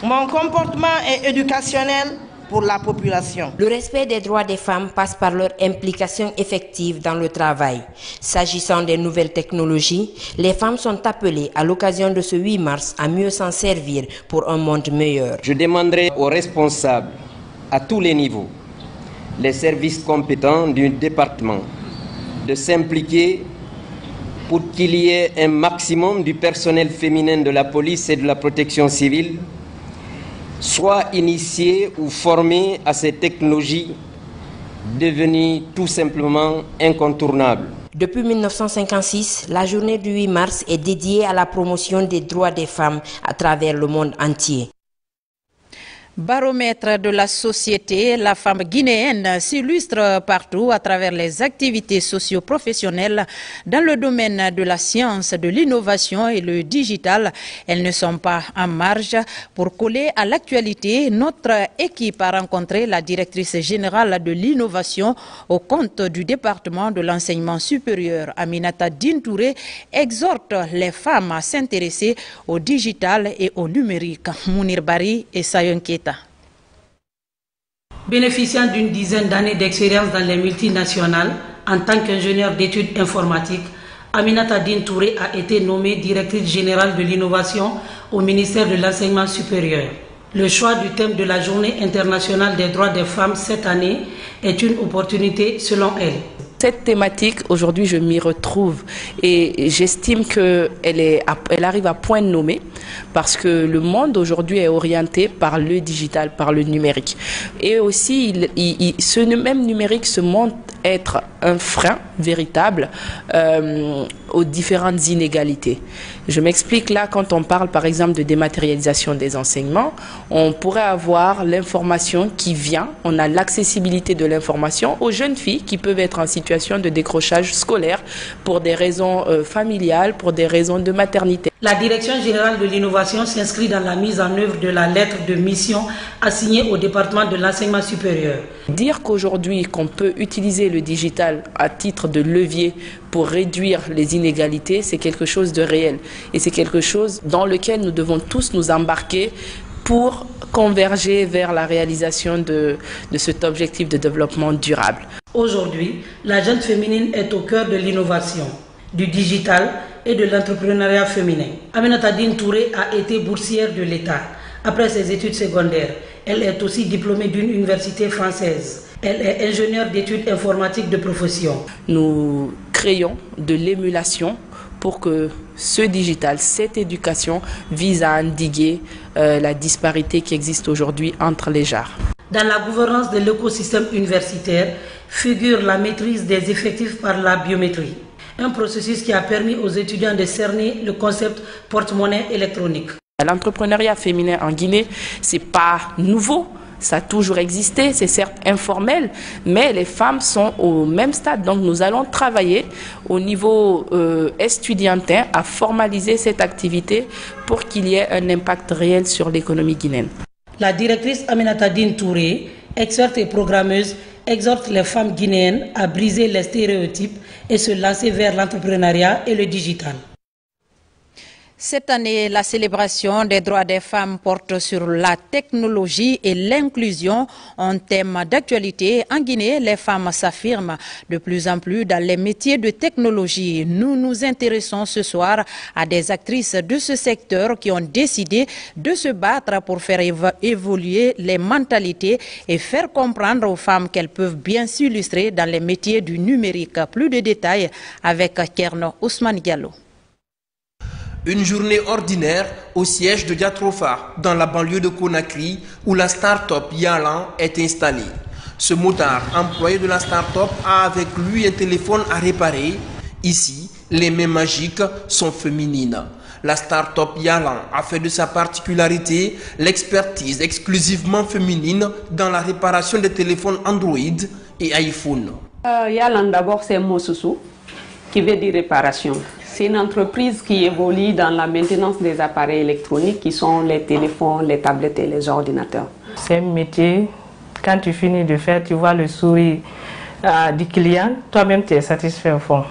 Mon comportement est éducationnel pour la population. Le respect des droits des femmes passe par leur implication effective dans le travail. S'agissant des nouvelles technologies, les femmes sont appelées à l'occasion de ce 8 mars à mieux s'en servir pour un monde meilleur. Je demanderai aux responsables à tous les niveaux, les services compétents du département, de s'impliquer pour qu'il y ait un maximum du personnel féminin de la police et de la protection civile soit initiés ou formés à ces technologies devenues tout simplement incontournables. Depuis 1956, la journée du 8 mars est dédiée à la promotion des droits des femmes à travers le monde entier. Baromètre de la société, la femme guinéenne s'illustre partout à travers les activités socio-professionnelles dans le domaine de la science, de l'innovation et le digital. Elles ne sont pas en marge. Pour coller à l'actualité, notre équipe a rencontré la directrice générale de l'innovation au compte du département de l'enseignement supérieur. Aminata Dintouré exhorte les femmes à s'intéresser au digital et au numérique. Mounir Bari et Sayon Keita. Bénéficiant d'une dizaine d'années d'expérience dans les multinationales, En tant qu'ingénieure d'études informatiques, Aminata Dine Touré a été nommée directrice générale de l'innovation au ministère de l'Enseignement supérieur. Le choix du thème de la Journée internationale des droits des femmes cette année est une opportunité selon elle. Cette thématique, aujourd'hui, je m'y retrouve et j'estime qu'elle arrive à point nommé parce que le monde aujourd'hui est orienté par le digital, par le numérique. Et aussi, ce même numérique se montre être un frein véritable aux différentes inégalités. Je m'explique là, quand on parle par exemple de dématérialisation des enseignements, on pourrait avoir l'information qui vient, on a l'accessibilité de l'information aux jeunes filles qui peuvent être en situation de décrochage scolaire pour des raisons familiales, pour des raisons de maternité. La Direction générale de l'innovation s'inscrit dans la mise en œuvre de la lettre de mission assignée au département de l'enseignement supérieur. Dire qu'aujourd'hui qu'on peut utiliser le digital à titre de levier pour réduire les inégalités, c'est quelque chose de réel. Et c'est quelque chose dans lequel nous devons tous nous embarquer pour converger vers la réalisation de cet objectif de développement durable. Aujourd'hui, la jeune féminine est au cœur de l'innovation, du digital et de l'entrepreneuriat féminin. Aminata Dine Touré a été boursière de l'État. Après ses études secondaires, elle est aussi diplômée d'une université française. Elle est ingénieure d'études informatiques de profession. Nous créons de l'émulation pour que ce digital, cette éducation vise à endiguer la disparité qui existe aujourd'hui entre les genres. Dans la gouvernance de l'écosystème universitaire figure la maîtrise des effectifs par la biométrie, un processus qui a permis aux étudiants de cerner le concept porte-monnaie électronique. L'entrepreneuriat féminin en Guinée, ce n'est pas nouveau. Ça a toujours existé, c'est certes informel, mais les femmes sont au même stade. Donc nous allons travailler au niveau estudiantin à formaliser cette activité pour qu'il y ait un impact réel sur l'économie guinéenne. La directrice Aminata Dine Touré, experte et programmeuse, exhorte les femmes guinéennes à briser les stéréotypes et se lancer vers l'entrepreneuriat et le digital. Cette année, la célébration des droits des femmes porte sur la technologie et l'inclusion. Un thème d'actualité. En Guinée, les femmes s'affirment de plus en plus dans les métiers de technologie. Nous nous intéressons ce soir à des actrices de ce secteur qui ont décidé de se battre pour faire évoluer les mentalités et faire comprendre aux femmes qu'elles peuvent bien s'illustrer dans les métiers du numérique. Plus de détails avec Kerno Ousmane Diallo. Une journée ordinaire au siège de Diatrofa, dans la banlieue de Conakry, où la start-up Yalan est installée. Ce motard, employé de la start-up, a avec lui un téléphone à réparer. Ici, les mains magiques sont féminines. La start-up Yalan a fait de sa particularité l'expertise exclusivement féminine dans la réparation des téléphones Android et iPhone. Yalan, d'abord, c'est un mot sous qui veut dire réparation. C'est une entreprise qui évolue dans la maintenance des appareils électroniques qui sont les téléphones, les tablettes et les ordinateurs. C'est un métier, quand tu finis de faire, tu vois le sourire du client, toi-même tu es satisfait au fond.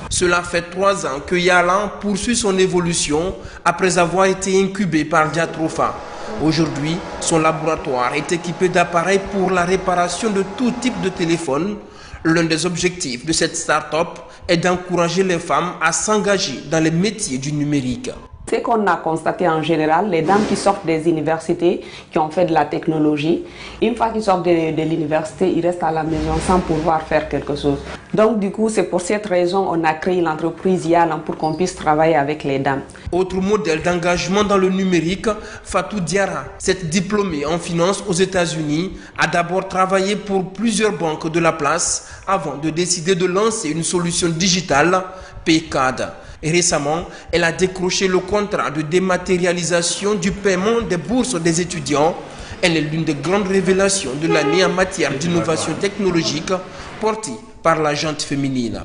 Cela fait 3 ans que Yalan poursuit son évolution après avoir été incubé par Diatrofa. Aujourd'hui, son laboratoire est équipé d'appareils pour la réparation de tout type de téléphone. L'un des objectifs de cette start-up est d'encourager les femmes à s'engager dans les métiers du numérique. Ce qu'on a constaté en général, les dames qui sortent des universités, qui ont fait de la technologie, une fois qu'ils sortent de l'université, ils restent à la maison sans pouvoir faire quelque chose. Donc du coup, c'est pour cette raison qu'on a créé l'entreprise Yalan pour qu'on puisse travailler avec les dames. Autre modèle d'engagement dans le numérique, Fatou Diarra, cette diplômée en finance aux États-Unis, a d'abord travaillé pour plusieurs banques de la place avant de décider de lancer une solution digitale, PayCard. Et récemment, elle a décroché le contrat de dématérialisation du paiement des bourses des étudiants. Elle est l'une des grandes révélations de l'année en matière d'innovation technologique portée par la gente féminine.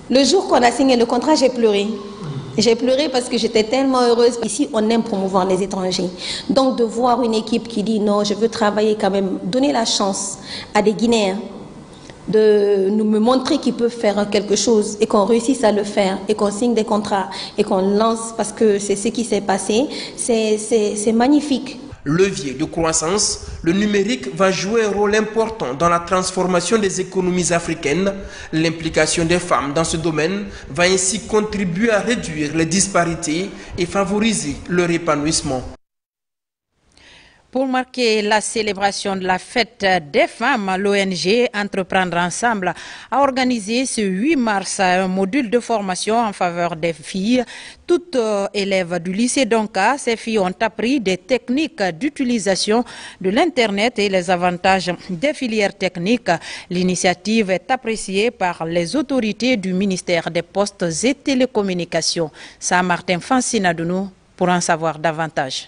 Le jour qu'on a signé le contrat, j'ai pleuré. J'ai pleuré parce que j'étais tellement heureuse. Ici, on aime promouvoir les étrangers. Donc de voir une équipe qui dit non, je veux travailler quand même, donner la chance à des Guinéens de nous me montrer qu'ils peuvent faire quelque chose et qu'on réussisse à le faire et qu'on signe des contrats et qu'on lance parce que c'est ce qui s'est passé, c'est magnifique. Levier de croissance, le numérique va jouer un rôle important dans la transformation des économies africaines. L'implication des femmes dans ce domaine va ainsi contribuer à réduire les disparités et favoriser leur épanouissement. Pour marquer la célébration de la fête des femmes, l'ONG Entreprendre Ensemble a organisé ce 8 mars un module de formation en faveur des filles. Toutes élèves du lycée Donka, ces filles ont appris des techniques d'utilisation de l'Internet et les avantages des filières techniques. L'initiative est appréciée par les autorités du ministère des Postes et Télécommunications. Martin Fancinadounou pour en savoir davantage.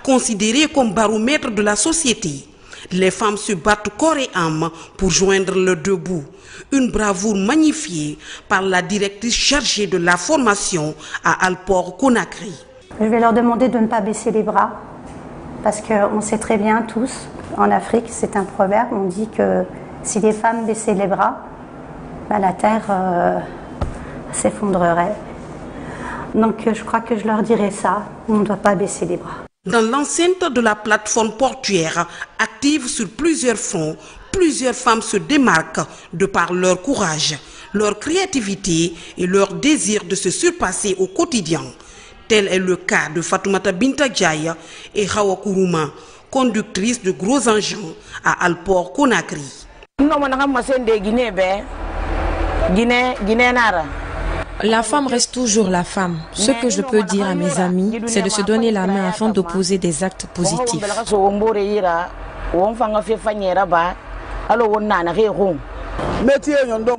Considérées comme baromètre de la société, les femmes se battent corps et âme pour joindre leurs deux bouts. Une bravoure magnifiée par la directrice chargée de la formation à Alport Conakry. Je vais leur demander de ne pas baisser les bras, parce qu'on sait très bien tous, en Afrique, c'est un proverbe, on dit que si les femmes baissaient les bras, la terre s'effondrerait. Donc je crois que je leur dirai ça, on ne doit pas baisser les bras. Dans l'enceinte de la plateforme portuaire, active sur plusieurs fronts, plusieurs femmes se démarquent de par leur courage, leur créativité et leur désir de se surpasser au quotidien. Tel est le cas de Fatoumata Binta Diaye et Hawa Kourouma, conductrice de gros engins à Alport Conakry. La femme reste toujours la femme. Ce que je peux dire à mes amis, c'est de se donner la main afin d'opposer des actes positifs.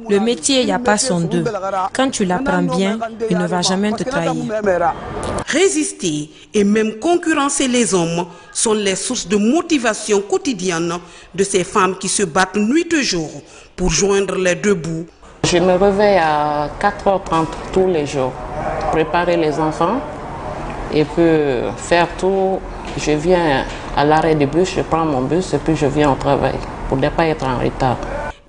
Le métier, il n'y a pas son deux. Quand tu l'apprends bien, il ne va jamais te trahir. Résister et même concurrencer les hommes sont les sources de motivation quotidienne de ces femmes qui se battent nuit et jour pour joindre les deux bouts. Je me réveille à 4h30 tous les jours, préparer les enfants et puis faire tout. Je viens à l'arrêt du bus, je prends mon bus et puis je viens au travail pour ne pas être en retard.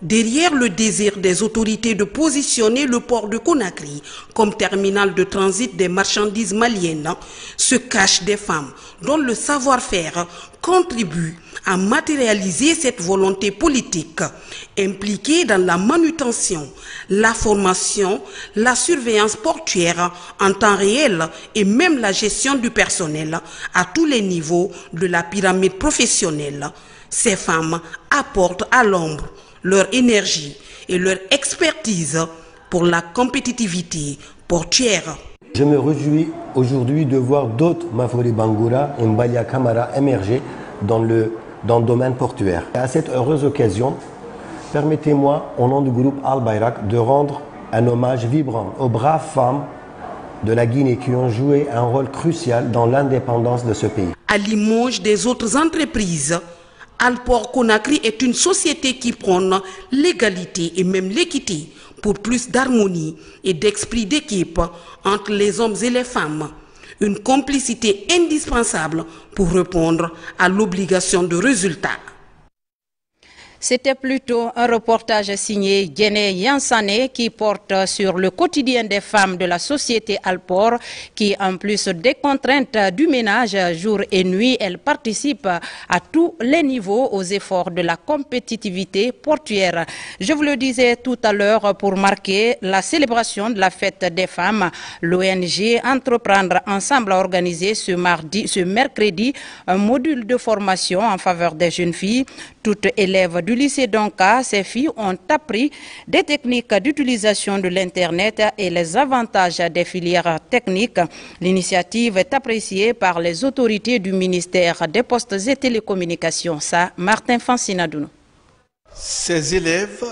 Derrière le désir des autorités de positionner le port de Conakry comme terminal de transit des marchandises maliennes, se cachent des femmes dont le savoir-faire contribue à matérialiser cette volonté politique, impliquée dans la manutention, la formation, la surveillance portuaire en temps réel et même la gestion du personnel à tous les niveaux de la pyramide professionnelle. Ces femmes apportent à l'ombre leur énergie et leur expertise pour la compétitivité portuaire. Je me réjouis aujourd'hui de voir d'autres Mafori Bangoura et Mbalia Kamara émerger dans le domaine portuaire. À cette heureuse occasion, permettez-moi, au nom du groupe Al-Bayrak, de rendre un hommage vibrant aux braves femmes de la Guinée qui ont joué un rôle crucial dans l'indépendance de ce pays. À l'image des autres entreprises, Alport Conakry est une société qui prône l'égalité et même l'équité pour plus d'harmonie et d'esprit d'équipe entre les hommes et les femmes. Une complicité indispensable pour répondre à l'obligation de résultat. C'était plutôt un reportage signé Djene Yansane qui porte sur le quotidien des femmes de la société Alport qui, en plus des contraintes du ménage jour et nuit, elles participent à tous les niveaux aux efforts de la compétitivité portuaire. Je vous le disais tout à l'heure, pour marquer la célébration de la fête des femmes, l'ONG Entreprendre Ensemble a organisé ce mercredi un module de formation en faveur des jeunes filles. Toutes élèves du lycée Donka, ces filles ont appris des techniques d'utilisation de l'Internet et les avantages des filières techniques. L'initiative est appréciée par les autorités du ministère des Postes et Télécommunications. Martin Fancinadounou. Ces élèves,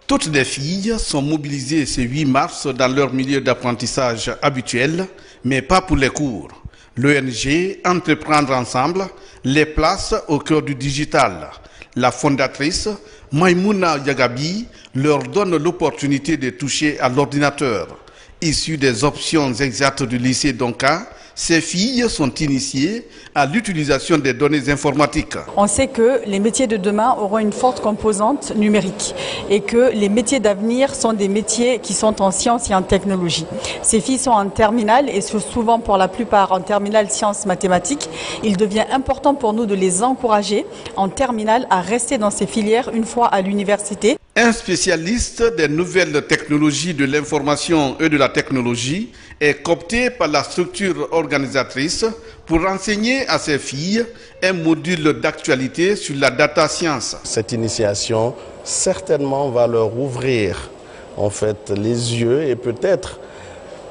toutes des filles, sont mobilisées ce 8 mars dans leur milieu d'apprentissage habituel, mais pas pour les cours. L'ONG Entreprendre Ensemble les place au cœur du digital. La fondatrice, Maïmouna Yagabi, leur donne l'opportunité de toucher à l'ordinateur. Issus des options exactes du lycée Donka, ces filles sont initiées à l'utilisation des données informatiques. On sait que les métiers de demain auront une forte composante numérique et que les métiers d'avenir sont des métiers qui sont en sciences et en technologie. Ces filles sont en terminale et souvent pour la plupart en terminale sciences mathématiques. Il devient important pour nous de les encourager en terminale à rester dans ces filières une fois à l'université. Un spécialiste des nouvelles technologies de l'information et de la technologie est coopté par la structure organisatrice pour enseigner à ses filles un module d'actualité sur la data science. Cette initiation certainement va leur ouvrir en fait les yeux et peut-être,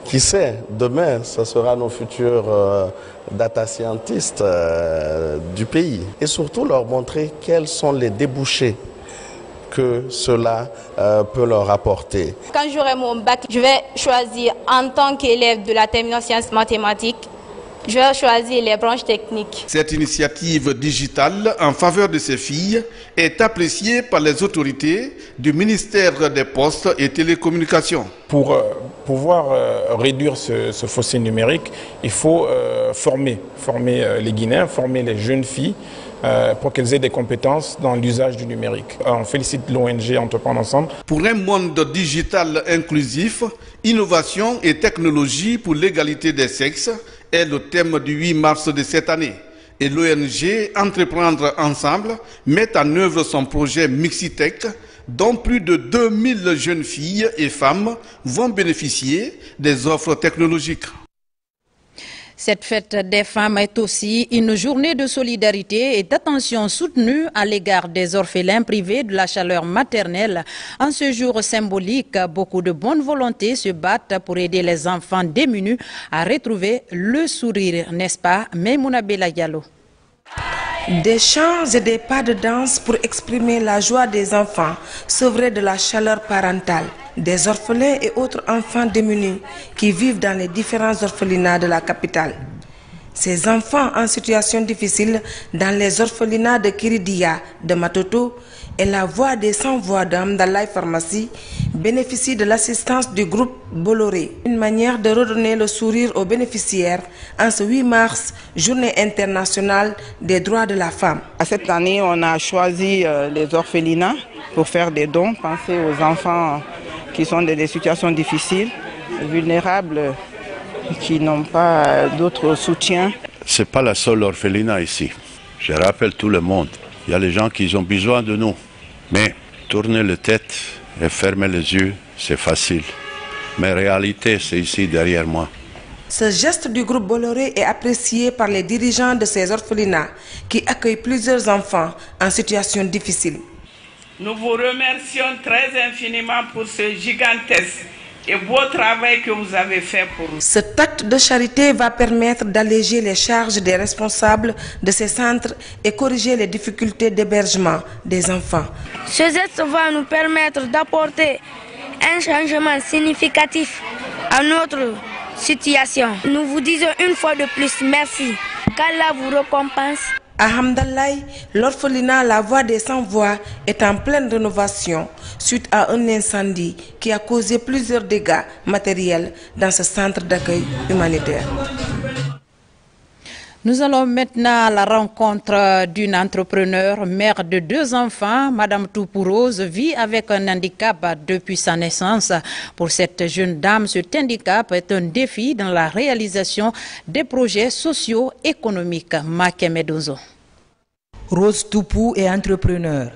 qui sait, demain ce sera nos futurs data scientists du pays et surtout leur montrer quels sont les débouchés que cela peut leur apporter. Quand j'aurai mon bac, je vais choisir en tant qu'élève de la terminale sciences mathématiques, je vais choisir les branches techniques. Cette initiative digitale en faveur de ces filles est appréciée par les autorités du ministère des Postes et Télécommunications. Pour pouvoir réduire ce fossé numérique, il faut former les Guinéens, former les jeunes filles pour qu'elles aient des compétences dans l'usage du numérique. On félicite l'ONG Entreprendre Ensemble. Pour un monde digital inclusif, innovation et technologie pour l'égalité des sexes est le thème du 8 mars de cette année. Et l'ONG Entreprendre Ensemble met en œuvre son projet Mixitech, dont plus de 2000 jeunes filles et femmes vont bénéficier des offres technologiques. Cette fête des femmes est aussi une journée de solidarité et d'attention soutenue à l'égard des orphelins privés de la chaleur maternelle. En ce jour symbolique, beaucoup de bonne volonté se battent pour aider les enfants démunis à retrouver le sourire, n'est-ce pas, Maimouna Bella Diallo? Des chants et des pas de danse pour exprimer la joie des enfants sevrés de la chaleur parentale, des orphelins et autres enfants démunis qui vivent dans les différents orphelinats de la capitale. Ces enfants en situation difficile dans les orphelinats de Kiridia, de Matoto et la voix des sans-voix d'Amdalaï Pharmacie bénéficient de l'assistance du groupe Bolloré. Une manière de redonner le sourire aux bénéficiaires en ce 8 mars, journée internationale des droits de la femme. Cette année, on a choisi les orphelinats pour faire des dons, penser aux enfants qui sont dans des situations difficiles, vulnérables, qui n'ont pas d'autre soutien. Ce n'est pas la seule orphelinat ici. Je rappelle tout le monde. Il y a les gens qui ont besoin de nous. Mais tourner la tête et fermer les yeux, c'est facile. Mais la réalité, c'est ici derrière moi. Ce geste du groupe Bolloré est apprécié par les dirigeants de ces orphelinats qui accueillent plusieurs enfants en situation difficile. Nous vous remercions très infiniment pour ce gigantesque et beau travail que vous avez fait pour nous. Cet acte de charité va permettre d'alléger les charges des responsables de ces centres et corriger les difficultés d'hébergement des enfants. Ce geste va nous permettre d'apporter un changement significatif à notre situation. Nous vous disons une fois de plus merci. Qu'Allah vous récompense. À Hamdallaï, l'orphelinat La Voix des Sans-Voix est en pleine rénovation suite à un incendie qui a causé plusieurs dégâts matériels dans ce centre d'accueil humanitaire. Nous allons maintenant à la rencontre d'une entrepreneure, mère de 2 enfants. Madame Toupourose vit avec un handicap depuis sa naissance. Pour cette jeune dame, cet handicap est un défi dans la réalisation des projets socio-économiques. Makemedozo. Rose Toupou est entrepreneur.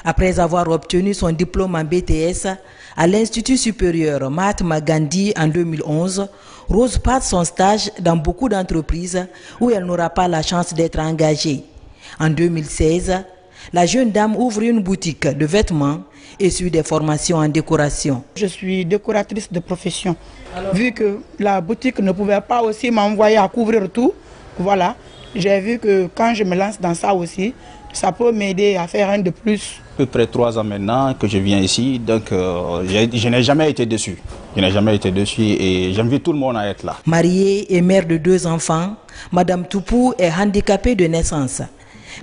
Après avoir obtenu son diplôme en BTS à l'Institut supérieur Mahatma Gandhi en 2011, Rose passe son stage dans beaucoup d'entreprises où elle n'aura pas la chance d'être engagée. En 2016, la jeune dame ouvre une boutique de vêtements et suit des formations en décoration. Je suis décoratrice de profession. Vu que la boutique ne pouvait pas aussi m'envoyer à couvrir tout, voilà, j'ai vu que quand je me lance dans ça aussi, ça peut m'aider à faire un de plus. À peu près 3 ans maintenant que je viens ici, donc je n'ai jamais été déçu. Je n'ai jamais été déçu et j'invite tout le monde à être là. Mariée et mère de 2 enfants, Madame Toupou est handicapée de naissance.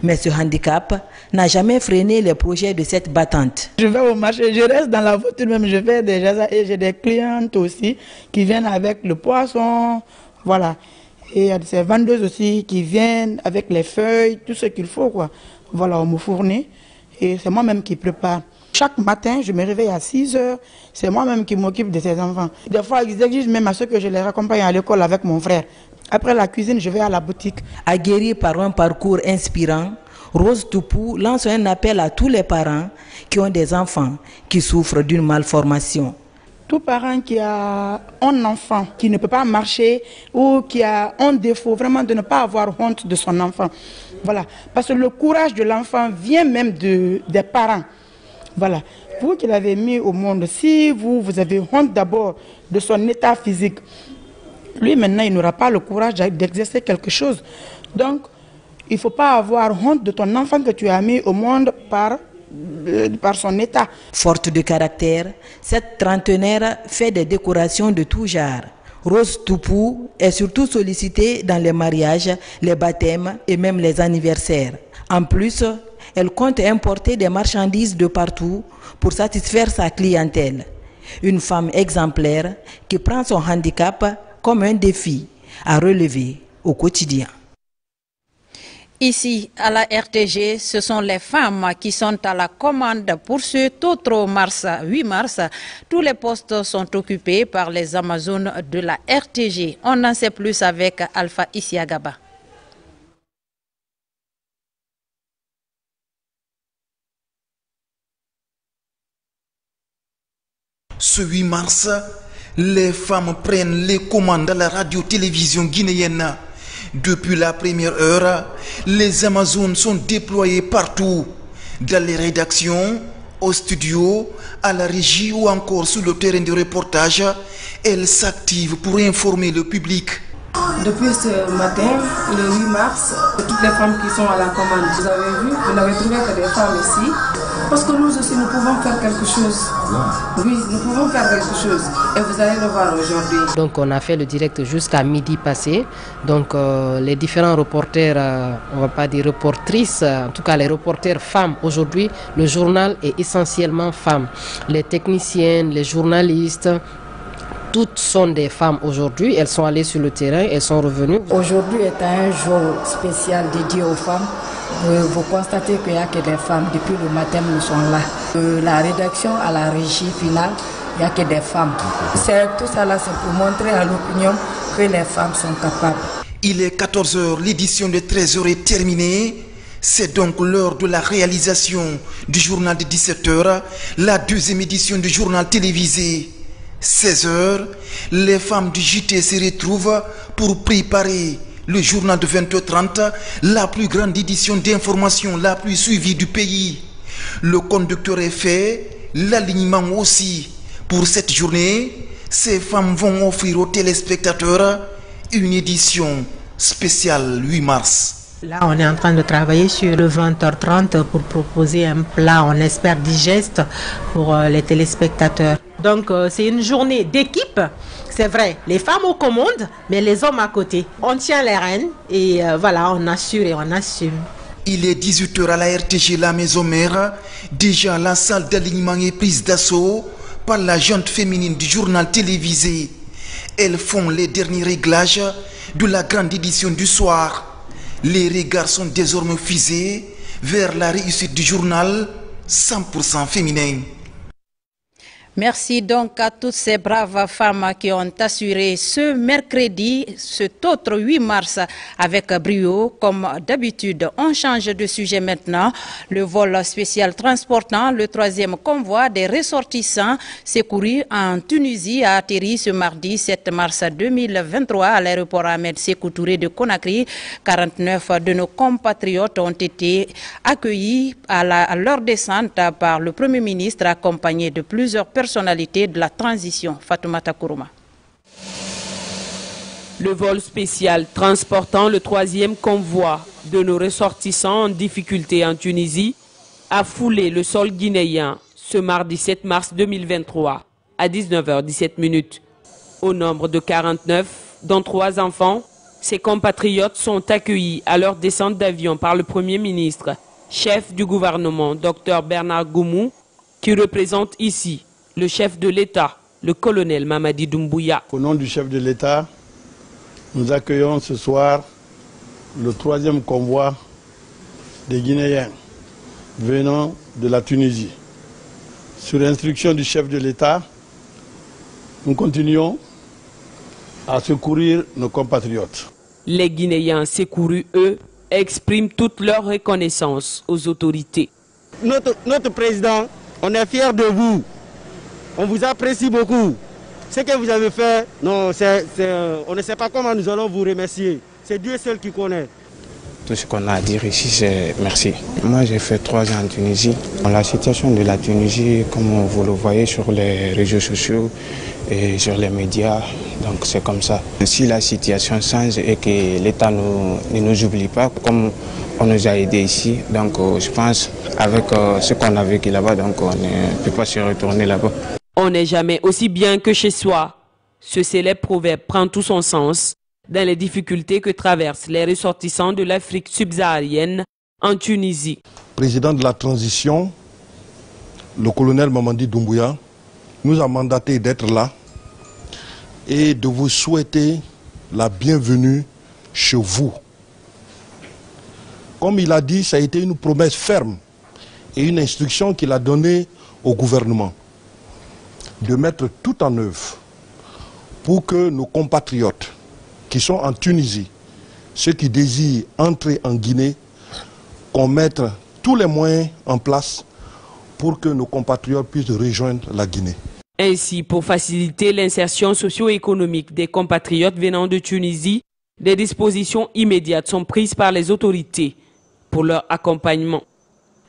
Mais ce handicap n'a jamais freiné les projets de cette battante. Je vais au marché, je reste dans la voiture même, je fais déjà ça et j'ai des clientes aussi qui viennent avec le poisson, voilà. Et il y a ces vendeuses aussi qui viennent avec les feuilles, tout ce qu'il faut, quoi. Voilà, on me fournit et c'est moi-même qui prépare. Chaque matin, je me réveille à 6 heures, c'est moi-même qui m'occupe de ces enfants. Des fois, ils exigent même à ceux que je les accompagne à l'école avec mon frère. Après la cuisine, je vais à la boutique. Aguerrie par un parcours inspirant, Rose Toupou lance un appel à tous les parents qui ont des enfants qui souffrent d'une malformation. Tout parent qui a un enfant qui ne peut pas marcher ou qui a un défaut, vraiment de ne pas avoir honte de son enfant. Voilà. Parce que le courage de l'enfant vient même des parents. Voilà. Vous qui l'avez mis au monde, si vous avez honte d'abord de son état physique, lui maintenant il n'aura pas le courage d'exercer quelque chose. Donc, il ne faut pas avoir honte de ton enfant que tu as mis au monde par son état. Forte de caractère, cette trentenaire fait des décorations de tout genre. Rose Toupou est surtout sollicitée dans les mariages, les baptêmes et même les anniversaires. En plus, elle compte importer des marchandises de partout pour satisfaire sa clientèle. Une femme exemplaire qui prend son handicap comme un défi à relever au quotidien. Ici, à la RTG, ce sont les femmes qui sont à la commande pour cet autre 8 mars. Tous les postes sont occupés par les Amazones de la RTG. On en sait plus avec Alpha Isiagaba. Ce 8 mars, les femmes prennent les commandes à la radio-télévision guinéenne. Depuis la première heure, les Amazones sont déployées partout, dans les rédactions, au studio, à la régie ou encore sur le terrain de reportage. Elles s'activent pour informer le public. Depuis ce matin, le 8 mars, toutes les femmes qui sont à la commande, vous avez vu, vous n'avez trouvé que des femmes ici, parce que nous aussi, nous pouvons faire quelque chose. Oui, nous pouvons faire quelque chose, et vous allez le voir aujourd'hui. Donc on a fait le direct jusqu'à midi passé, donc les différents reporters, on ne va pas dire reportrices, en tout cas les reporters femmes, aujourd'hui, le journal est essentiellement femmes. Les techniciennes, les journalistes, toutes sont des femmes aujourd'hui, elles sont allées sur le terrain, elles sont revenues. Aujourd'hui est un jour spécial dédié aux femmes. Vous constatez qu'il n'y a que des femmes, depuis le matin nous sommes là. De la rédaction à la régie finale, il n'y a que des femmes. Tout ça là, c'est pour montrer à l'opinion que les femmes sont capables. Il est 14h, l'édition de 13h est terminée. C'est donc l'heure de la réalisation du journal de 17h, la deuxième édition du journal télévisé. 16h, les femmes du JT se retrouvent pour préparer le journal de 20h30, la plus grande édition d'information la plus suivie du pays. Le conducteur est fait, l'alignement aussi. Pour cette journée, ces femmes vont offrir aux téléspectateurs une édition spéciale 8 mars. Là, on est en train de travailler sur le 20h30 pour proposer un plat, on espère, digeste pour les téléspectateurs. Donc, c'est une journée d'équipe. C'est vrai, les femmes aux commandes, mais les hommes à côté. On tient les rênes et voilà, on assure et on assume. Il est 18h à la RTG, la maison mère. Déjà, la salle d'alignement est prise d'assaut par la junte féminine du journal télévisé. Elles font les derniers réglages de la grande édition du soir. Les regards sont désormais fixés vers la réussite du journal 100% féminin. Merci donc à toutes ces braves femmes qui ont assuré ce mercredi, cet autre 8 mars avec brio. Comme d'habitude, on change de sujet maintenant. Le vol spécial transportant le 3e convoi des ressortissants secourus en Tunisie a atterri ce mardi 7 mars 2023 à l'aéroport Ahmed Sékou Touré de Conakry. 49 de nos compatriotes ont été accueillis à leur descente par le Premier ministre accompagné de plusieurs personnalités de la transition. Fatoumata Kourouma. Le vol spécial transportant le 3e convoi de nos ressortissants en difficulté en Tunisie a foulé le sol guinéen ce mardi 7 mars 2023 à 19h17. Au nombre de 49, dont 3 enfants, ces compatriotes sont accueillis à leur descente d'avion par le Premier ministre, chef du gouvernement, Dr Bernard Goumou, qui représente ici le chef de l'État, le colonel Mamadi Doumbouya. Au nom du chef de l'État, Nous accueillons ce soir le 3e convoi des Guinéens venant de la Tunisie. Sur instruction du chef de l'État, nous continuons à secourir nos compatriotes. Les Guinéens secourus, eux, expriment toute leur reconnaissance aux autorités. Notre président, on est fiers de vous. On vous apprécie beaucoup. Ce que vous avez fait, non, on ne sait pas comment nous allons vous remercier. C'est Dieu seul qui connaît. Tout ce qu'on a à dire ici, c'est merci. Moi, j'ai fait 3 ans en Tunisie. La situation de la Tunisie, comme vous le voyez sur les réseaux sociaux et sur les médias, donc c'est comme ça. Si la situation change et que l'État ne nous oublie pas, comme on nous a aidés ici, donc je pense avec ce qu'on a vécu là-bas, donc on ne peut pas se retourner là-bas. On n'est jamais aussi bien que chez soi. Ce célèbre proverbe prend tout son sens dans les difficultés que traversent les ressortissants de l'Afrique subsaharienne en Tunisie. Président de la transition, le colonel Mamadi Doumbouya, nous a mandaté d'être là et de vous souhaiter la bienvenue chez vous. Comme il a dit, ça a été une promesse ferme et une instruction qu'il a donnée au gouvernement de mettre tout en œuvre pour que nos compatriotes qui sont en Tunisie, ceux qui désirent entrer en Guinée, qu'on mette tous les moyens en place pour que nos compatriotes puissent rejoindre la Guinée. Ainsi, pour faciliter l'insertion socio-économique des compatriotes venant de Tunisie, des dispositions immédiates sont prises par les autorités pour leur accompagnement.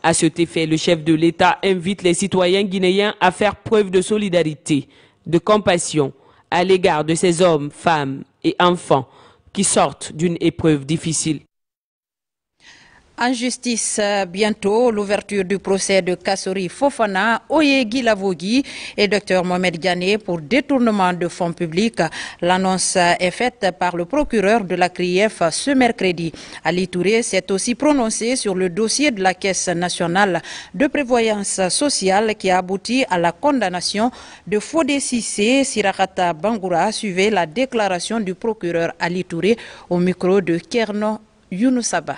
À cet effet, le chef de l'État invite les citoyens guinéens à faire preuve de solidarité, de compassion à l'égard de ces hommes, femmes et enfants qui sortent d'une épreuve difficile. En justice, bientôt, l'ouverture du procès de Kassori Fofana, Oyegui Lavogui et Dr Mohamed Diané pour détournement de fonds publics. L'annonce est faite par le procureur de la CRIEF ce mercredi. Ali Touré s'est aussi prononcé sur le dossier de la Caisse nationale de prévoyance sociale qui a abouti à la condamnation de Fodé Cissé. Sirakata Bangoura suivait la déclaration du procureur Ali Touré au micro de Kerno Younoussaba.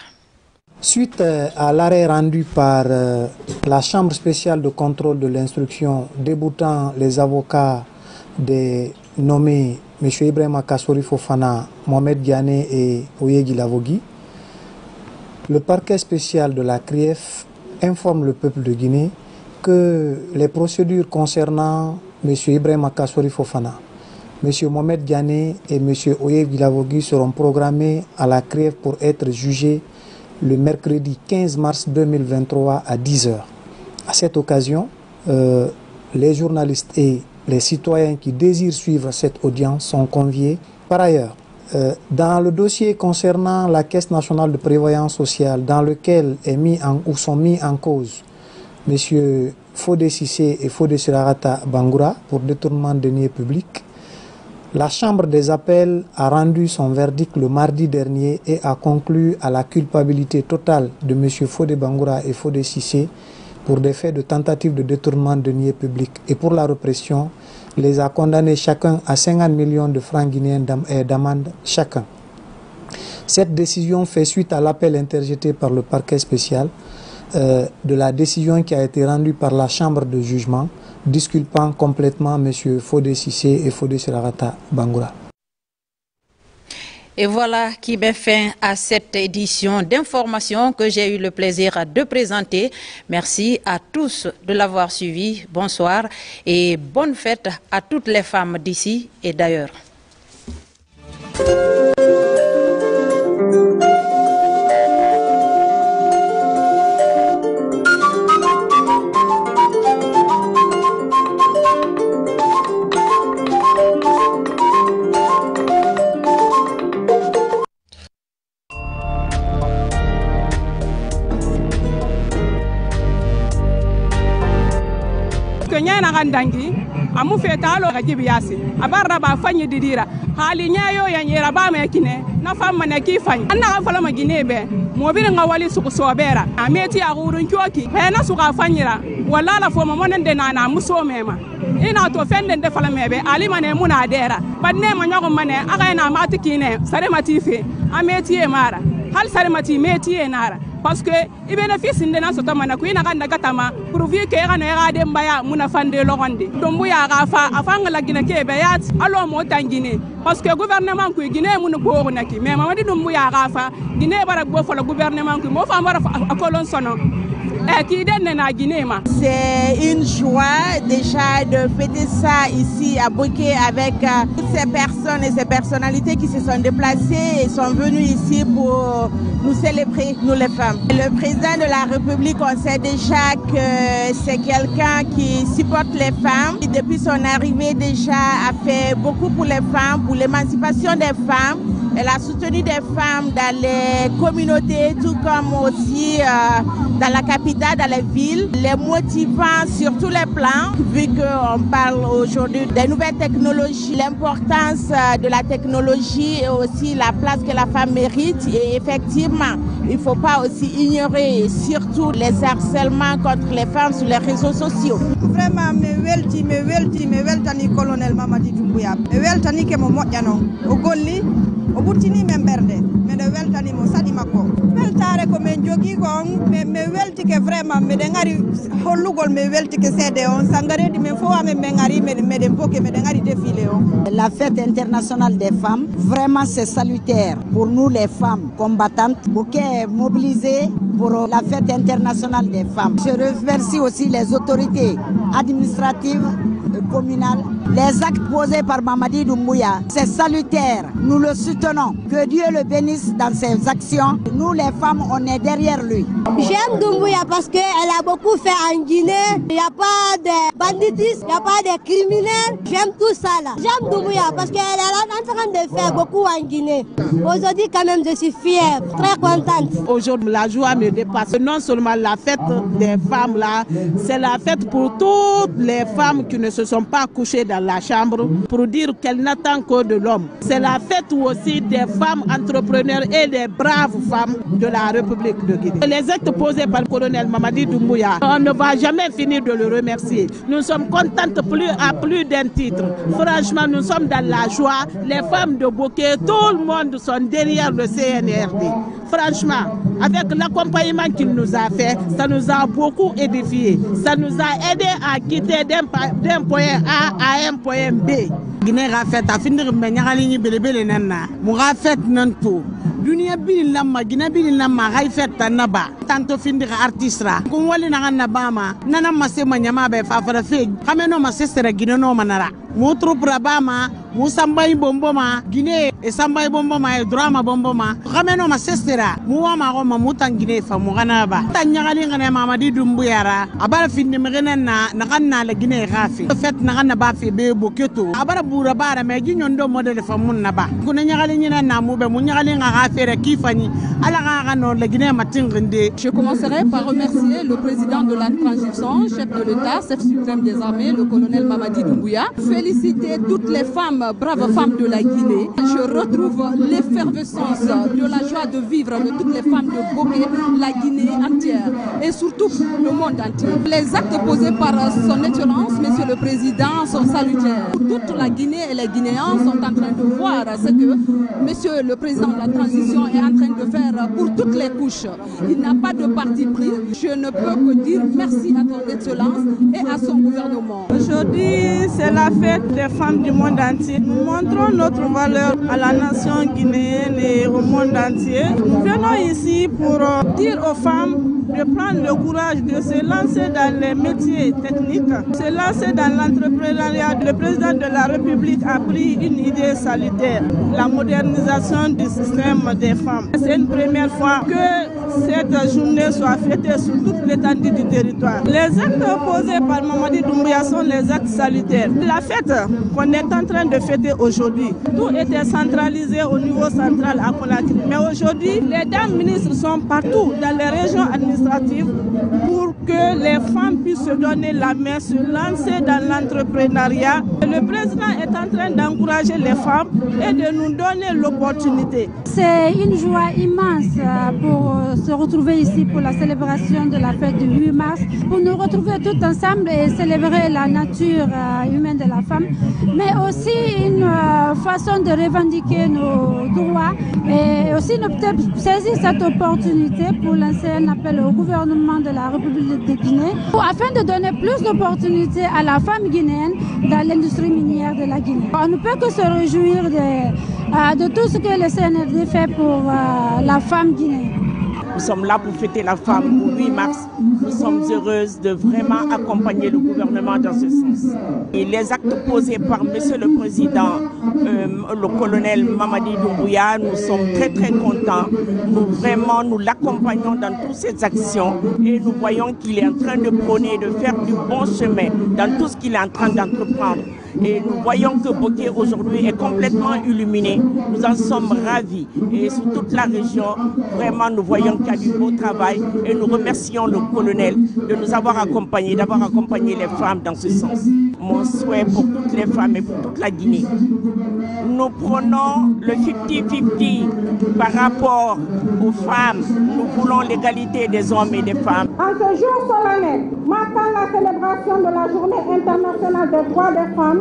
Suite à l'arrêt rendu par la Chambre spéciale de contrôle de l'instruction déboutant les avocats des nommés M. Ibrahima Kassori Fofana, Mohamed Diané et Oyegui Lavogui, le parquet spécial de la CRIEF informe le peuple de Guinée que les procédures concernant M. Ibrahima Kassori Fofana, M. Mohamed Diané et M. Oyegui Lavogui seront programmés à la CRIEF pour être jugés le mercredi 15 mars 2023 à 10h. À cette occasion, les journalistes et les citoyens qui désirent suivre cette audience sont conviés. Par ailleurs, dans le dossier concernant la Caisse nationale de prévoyance sociale, dans lequel sont mis en cause M. Fodé Cissé et Fodé Sirakata Bangoura pour détournement de deniers publics, la Chambre des appels a rendu son verdict le mardi dernier et a conclu à la culpabilité totale de M. Fodé Bangoura et Fodé Cissé pour des faits de tentative de détournement de deniers publics et pour la répression, les a condamnés chacun à 50 millions de francs guinéens d'amende chacun. Cette décision fait suite à l'appel interjeté par le parquet spécial de la décision qui a été rendue par la Chambre de jugement disculpant complètement M. Fodé Cissé et Fodé Sirakata Bangoura. Et voilà qui met fin à cette édition d'information que j'ai eu le plaisir de présenter. Merci à tous de l'avoir suivi. Bonsoir et bonne fête à toutes les femmes d'ici et d'ailleurs. Dangi amu feta alo ga jibiyasi abarra ba fanyi didira hali nyayo yan yera ba me kine na famma na ki fanyi anna fala ma gine be mo bir nga wali su so bera ameti a gurun kyoki he na su ga fanyira wala la fo mo monen de na muso mema ina to fenden de fala mebe ali mane muna dera banne ma nyago mane aga na mati kine sare mati fe ameti e mara hal sare mati meti e nara parce que i bénéfice ndena soto mana ko ina ganda gatama pour vie que ga no ga de mbaya muna fande logonde dombu ya ga fa afanga la gine ke be yat alo mo tangine parce que gouvernement ko gine mun ko ronaki mais mamadi dombu ya ga fa gine bara go fo le gouvernement ko mo fa mara akolon sono. C'est une joie déjà de fêter ça ici à Boké avec toutes ces personnes et ces personnalités qui se sont déplacées et sont venues ici pour nous célébrer, nous les femmes. Le président de la République, on sait déjà que c'est quelqu'un qui supporte les femmes. Et depuis son arrivée déjà a fait beaucoup pour les femmes, pour l'émancipation des femmes. Elle a soutenu des femmes dans les communautés, tout comme aussi dans la capitale, dans les villes, les motivant sur tous les plans, vu qu'on parle aujourd'hui des nouvelles technologies, l'importance de la technologie et aussi la place que la femme mérite. Et effectivement, il ne faut pas aussi ignorer surtout les harcèlements contre les femmes sur les réseaux sociaux. Vraiment, me weltani colonel Mamadi Doumbouya, me weltani ke mo moƴƴano o golli o ɓurtini men ɓerde mede weltanimo saɗimako weltare ko min jogui kon me weltike vraiment meɗen ari hollugol me weltike seede on sangareji men fof amen men ari meɗen boke meɗen ari défilé o. La fête internationale des femmes, vraiment c'est salutaire pour nous les femmes combattantes. Boké est mobilisé pour la fête internationale des femmes. Je remercie aussi les autorités administratives, communales. Les actes posés par Mamadi Doumbouya, c'est salutaire. Nous le soutenons. Que Dieu le bénisse dans ses actions. Nous, les femmes, on est derrière lui. J'aime Doumbouya parce qu'elle a beaucoup fait en Guinée. Il n'y a pas de banditisme, il n'y a pas de criminels. J'aime tout ça là. J'aime Doumbouya parce qu'elle est en train de faire beaucoup en Guinée. Aujourd'hui, quand même, je suis fière, très contente. Aujourd'hui, la joie me dépasse. Non seulement la fête des femmes là, c'est la fête pour toutes les femmes qui ne se sont pas couchées dans la chambre pour dire qu'elle n'attend que de l'homme. C'est la fête aussi des femmes entrepreneurs et des braves femmes de la République de Guinée. Les actes posés par le colonel Mamadi Doumbouya, on ne va jamais finir de le remercier. Nous sommes contentes à plus d'un titre. Franchement, nous sommes dans la joie. Les femmes de Boké, tout le monde sont derrière le CNRD. Franchement, avec l'accompagnement qu'il nous a fait, ça nous a beaucoup édifié. Ça nous a aidé à quitter d'un point A à un point B. Guinée a fait à finir de ñagali belebele nanna mu ga fait nan to dunia bil lamma Guinée bil lamma hay fait tanaba tanto findir artiste ra ko wali na na bama nana masse manyama be fa fa fe kameno masse sera Guinée no manara mu troupe bama mu sambay bomboma Guinée e sambay bomboma e drama bomboma kameno masse sera mu wa ma ko mu tan Guinée fa mu gana ba tan ñagali ngane Mamadi Doumbouya ra abara finne mena na ganna la Guinée rafi fait na ganna ba fi be boketo abara bura bara me gi nyondo modele fa mun na ba ko na ñagali ñina na mu be mu ñagali nga affaire kifani ala ga no la Guinée matingende. Je commencerai par remercier le président de la transition, chef de l'État, chef suprême des armées, le colonel Mamadi Doumbouya. Féliciter toutes les femmes, braves femmes de la Guinée. Je retrouve l'effervescence de la joie de vivre de toutes les femmes de Boké, la Guinée entière et surtout le monde entier. Les actes posés par son excellence, monsieur le président, sont salutaires. Toute la Guinée et les Guinéens sont en train de voir ce que monsieur le président de la transition est en train de faire pour toutes les couches. Il n'a pas de parti pris. Je ne peux que dire merci à son excellence et à son gouvernement. Aujourd'hui, c'est la fête des femmes du monde entier. Nous montrons notre valeur à la nation guinéenne et au monde entier. Nous venons ici pour dire aux femmes de prendre le courage de se lancer dans les métiers techniques, se lancer dans l'entrepreneuriat. Le président de la République a pris une idée salutaire, la modernisation du système des femmes. C'est une première fois que cette journée soit fêtée sur toute l'étendue du territoire. Les actes posés par Mamadi Doumbouya sont les actes salutaires. La fête qu'on est en train de fêter aujourd'hui, tout était centralisé au niveau central à Conakry. Mais aujourd'hui, les dames ministres sont partout dans les régions administratives pour que les femmes puissent se donner la main, se lancer dans l'entrepreneuriat. le président est en train d'encourager les femmes et de nous donner l'opportunité. C'est une joie immense pour se retrouver ici pour la célébration de la fête du 8 mars, pour nous retrouver tous ensemble et célébrer la nature humaine de la femme, mais aussi une façon de revendiquer nos droits et aussi de peut-être saisir cette opportunité pour lancer un appel au gouvernement de la République de Guinée afin de donner plus d'opportunités à la femme guinéenne dans l'industrie minière de la Guinée. On ne peut que se réjouir de tout ce que le CNRD fait pour la femme guinéenne. Nous sommes là pour fêter la femme au 8 mars. Nous sommes heureuses de vraiment accompagner le gouvernement dans ce sens. Et les actes posés par Monsieur le Président, le colonel Mamadi Doumbouya, nous sommes très contents. Nous l'accompagnons dans toutes ces actions et nous voyons qu'il est en train de prôner, de faire du bon chemin dans tout ce qu'il est en train d'entreprendre. Et nous voyons que Boké aujourd'hui est complètement illuminé. Nous en sommes ravis. Et sur toute la région, vraiment nous voyons qu'il y a du beau travail. Et nous remercions le colonel de nous avoir accompagnés, d'avoir accompagné les femmes dans ce sens. Mon souhait pour toutes les femmes et pour toute la Guinée. Nous prenons le 50-50 par rapport aux femmes. Nous voulons l'égalité des hommes et des femmes. En ce jour solennel, marquant la célébration de la Journée internationale des droits des femmes,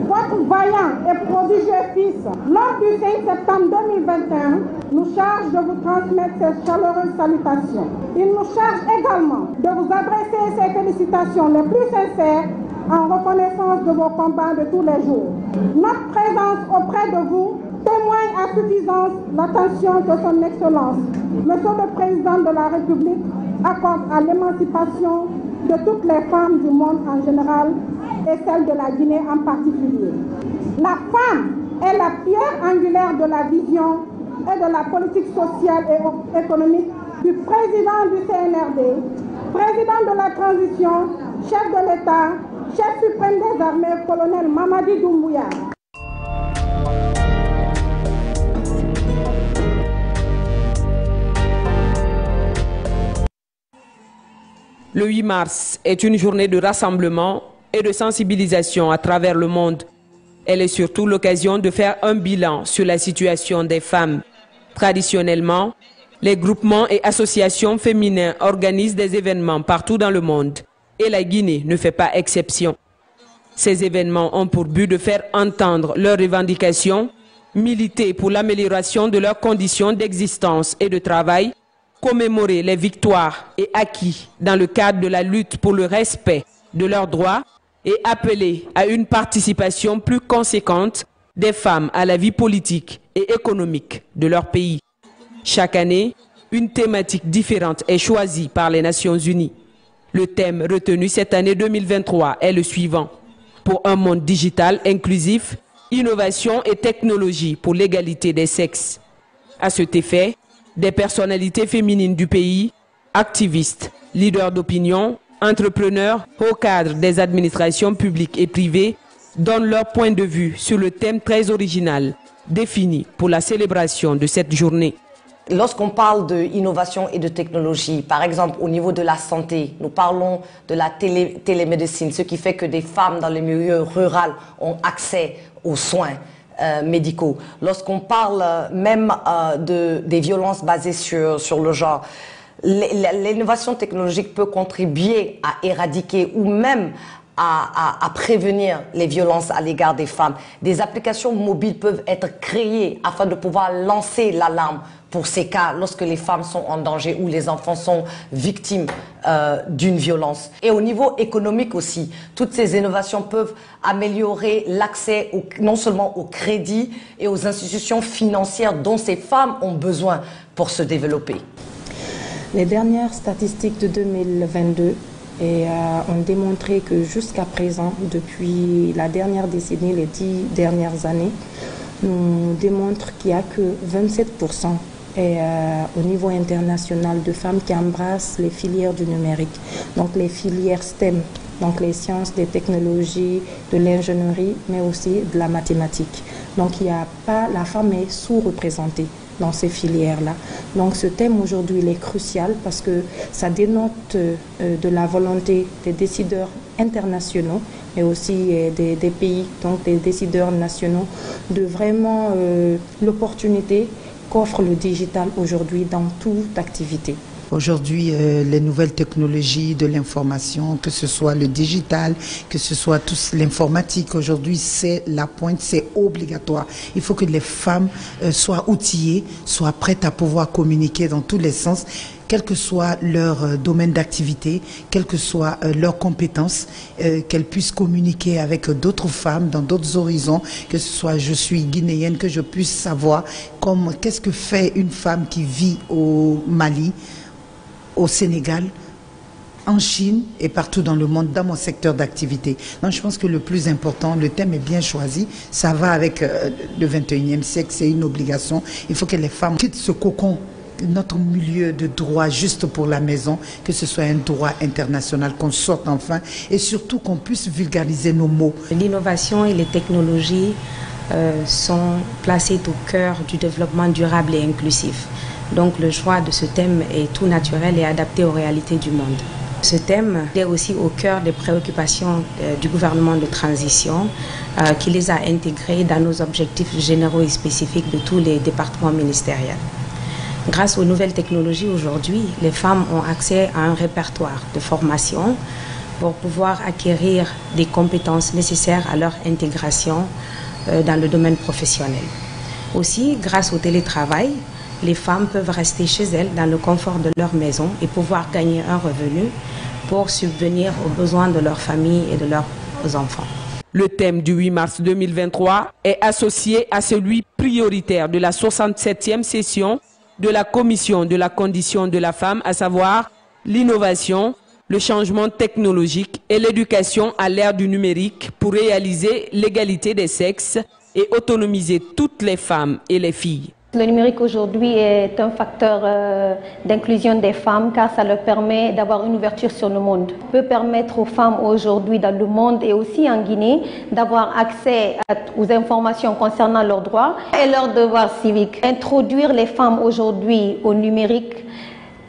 votre vaillant et prodigieux fils, lors du 5 septembre 2021, nous charge de vous transmettre ces chaleureuses salutations. Il nous charge également de vous adresser ces félicitations les plus sincères en reconnaissance de vos combats de tous les jours. Notre présence auprès de vous témoigne à suffisance l'attention que son Excellence, Monsieur le Président de la République, accorde à l'émancipation de toutes les femmes du monde en général et celle de la Guinée en particulier. La femme est la pierre angulaire de la vision et de la politique sociale et économique du président du CNRD, président de la transition, chef de l'État, chef suprême des armées, colonel Mamadi Doumbouya. Le 8 mars est une journée de rassemblement et de sensibilisation à travers le monde. Elle est surtout l'occasion de faire un bilan sur la situation des femmes. Traditionnellement, les groupements et associations féminins organisent des événements partout dans le monde et la Guinée ne fait pas exception. Ces événements ont pour but de faire entendre leurs revendications, militer pour l'amélioration de leurs conditions d'existence et de travail, commémorer les victoires et acquis dans le cadre de la lutte pour le respect de leurs droits et appeler à une participation plus conséquente des femmes à la vie politique et économique de leur pays. Chaque année, une thématique différente est choisie par les Nations Unies. Le thème retenu cette année 2023 est le suivant: pour un monde digital inclusif, innovation et technologie pour l'égalité des sexes. À cet effet, des personnalités féminines du pays, activistes, leaders d'opinion, entrepreneurs, hauts cadres des administrations publiques et privées donnent leur point de vue sur le thème très original défini pour la célébration de cette journée. Lorsqu'on parle d'innovation et de technologie, par exemple au niveau de la santé, nous parlons de la télémédecine, ce qui fait que des femmes dans les milieux ruraux ont accès aux soins médicaux. Lorsqu'on parle même des violences basées sur le genre, l'innovation technologique peut contribuer à éradiquer ou même à prévenir les violences à l'égard des femmes. Des applications mobiles peuvent être créées afin de pouvoir lancer l'alarme pour ces cas lorsque les femmes sont en danger ou les enfants sont victimes d'une violence. Et au niveau économique aussi, toutes ces innovations peuvent améliorer l'accès non seulement au crédit et aux institutions financières dont ces femmes ont besoin pour se développer. Les dernières statistiques de 2022 ont démontré que jusqu'à présent, depuis la dernière décennie, les 10 dernières années, nous démontrent qu'il n'y a que 27% au niveau international de femmes qui embrassent les filières du numérique, donc les filières STEM, donc les sciences, des technologies, de l'ingénierie, mais aussi de la mathématique. Donc il y a pas, la femme est sous-représentée dans ces filières-là. Donc ce thème aujourd'hui il est crucial parce que ça dénote de la volonté des décideurs internationaux mais aussi des pays, donc des décideurs nationaux, de vraiment l'opportunité qu'offre le digital aujourd'hui dans toute activité. Aujourd'hui, les nouvelles technologies de l'information, que ce soit le digital, que ce soit l'informatique, aujourd'hui c'est la pointe, c'est obligatoire. Il faut que les femmes soient outillées, soient prêtes à pouvoir communiquer dans tous les sens, quel que soit leur domaine d'activité, quelles que soient leurs compétences, qu'elles puissent communiquer avec d'autres femmes dans d'autres horizons, que ce soit je suis guinéenne, que je puisse savoir qu'est-ce que fait une femme qui vit au Mali, au Sénégal, en Chine et partout dans le monde, dans mon secteur d'activité. Donc je pense que le plus important, le thème est bien choisi, ça va avec le 21e siècle, c'est une obligation. Il faut que les femmes quittent ce cocon, notre milieu de droit juste pour la maison, que ce soit un droit international, qu'on sorte enfin et surtout qu'on puisse vulgariser nos mots. L'innovation et les technologies sont placées au cœur du développement durable et inclusif. Donc le choix de ce thème est tout naturel et adapté aux réalités du monde. Ce thème est aussi au cœur des préoccupations du gouvernement de transition qui les a intégrés dans nos objectifs généraux et spécifiques de tous les départements ministériels. Grâce aux nouvelles technologies aujourd'hui, les femmes ont accès à un répertoire de formation pour pouvoir acquérir des compétences nécessaires à leur intégration dans le domaine professionnel. Aussi, grâce au télétravail, les femmes peuvent rester chez elles dans le confort de leur maison et pouvoir gagner un revenu pour subvenir aux besoins de leur famille et de leurs enfants. Le thème du 8 mars 2023 est associé à celui prioritaire de la 67e session de la Commission de la condition de la femme, à savoir l'innovation, le changement technologique et l'éducation à l'ère du numérique pour réaliser l'égalité des sexes et autonomiser toutes les femmes et les filles. Le numérique aujourd'hui est un facteur d'inclusion des femmes car ça leur permet d'avoir une ouverture sur le monde. Ça peut permettre aux femmes aujourd'hui dans le monde et aussi en Guinée d'avoir accès aux informations concernant leurs droits et leurs devoirs civiques. Introduire les femmes aujourd'hui au numérique,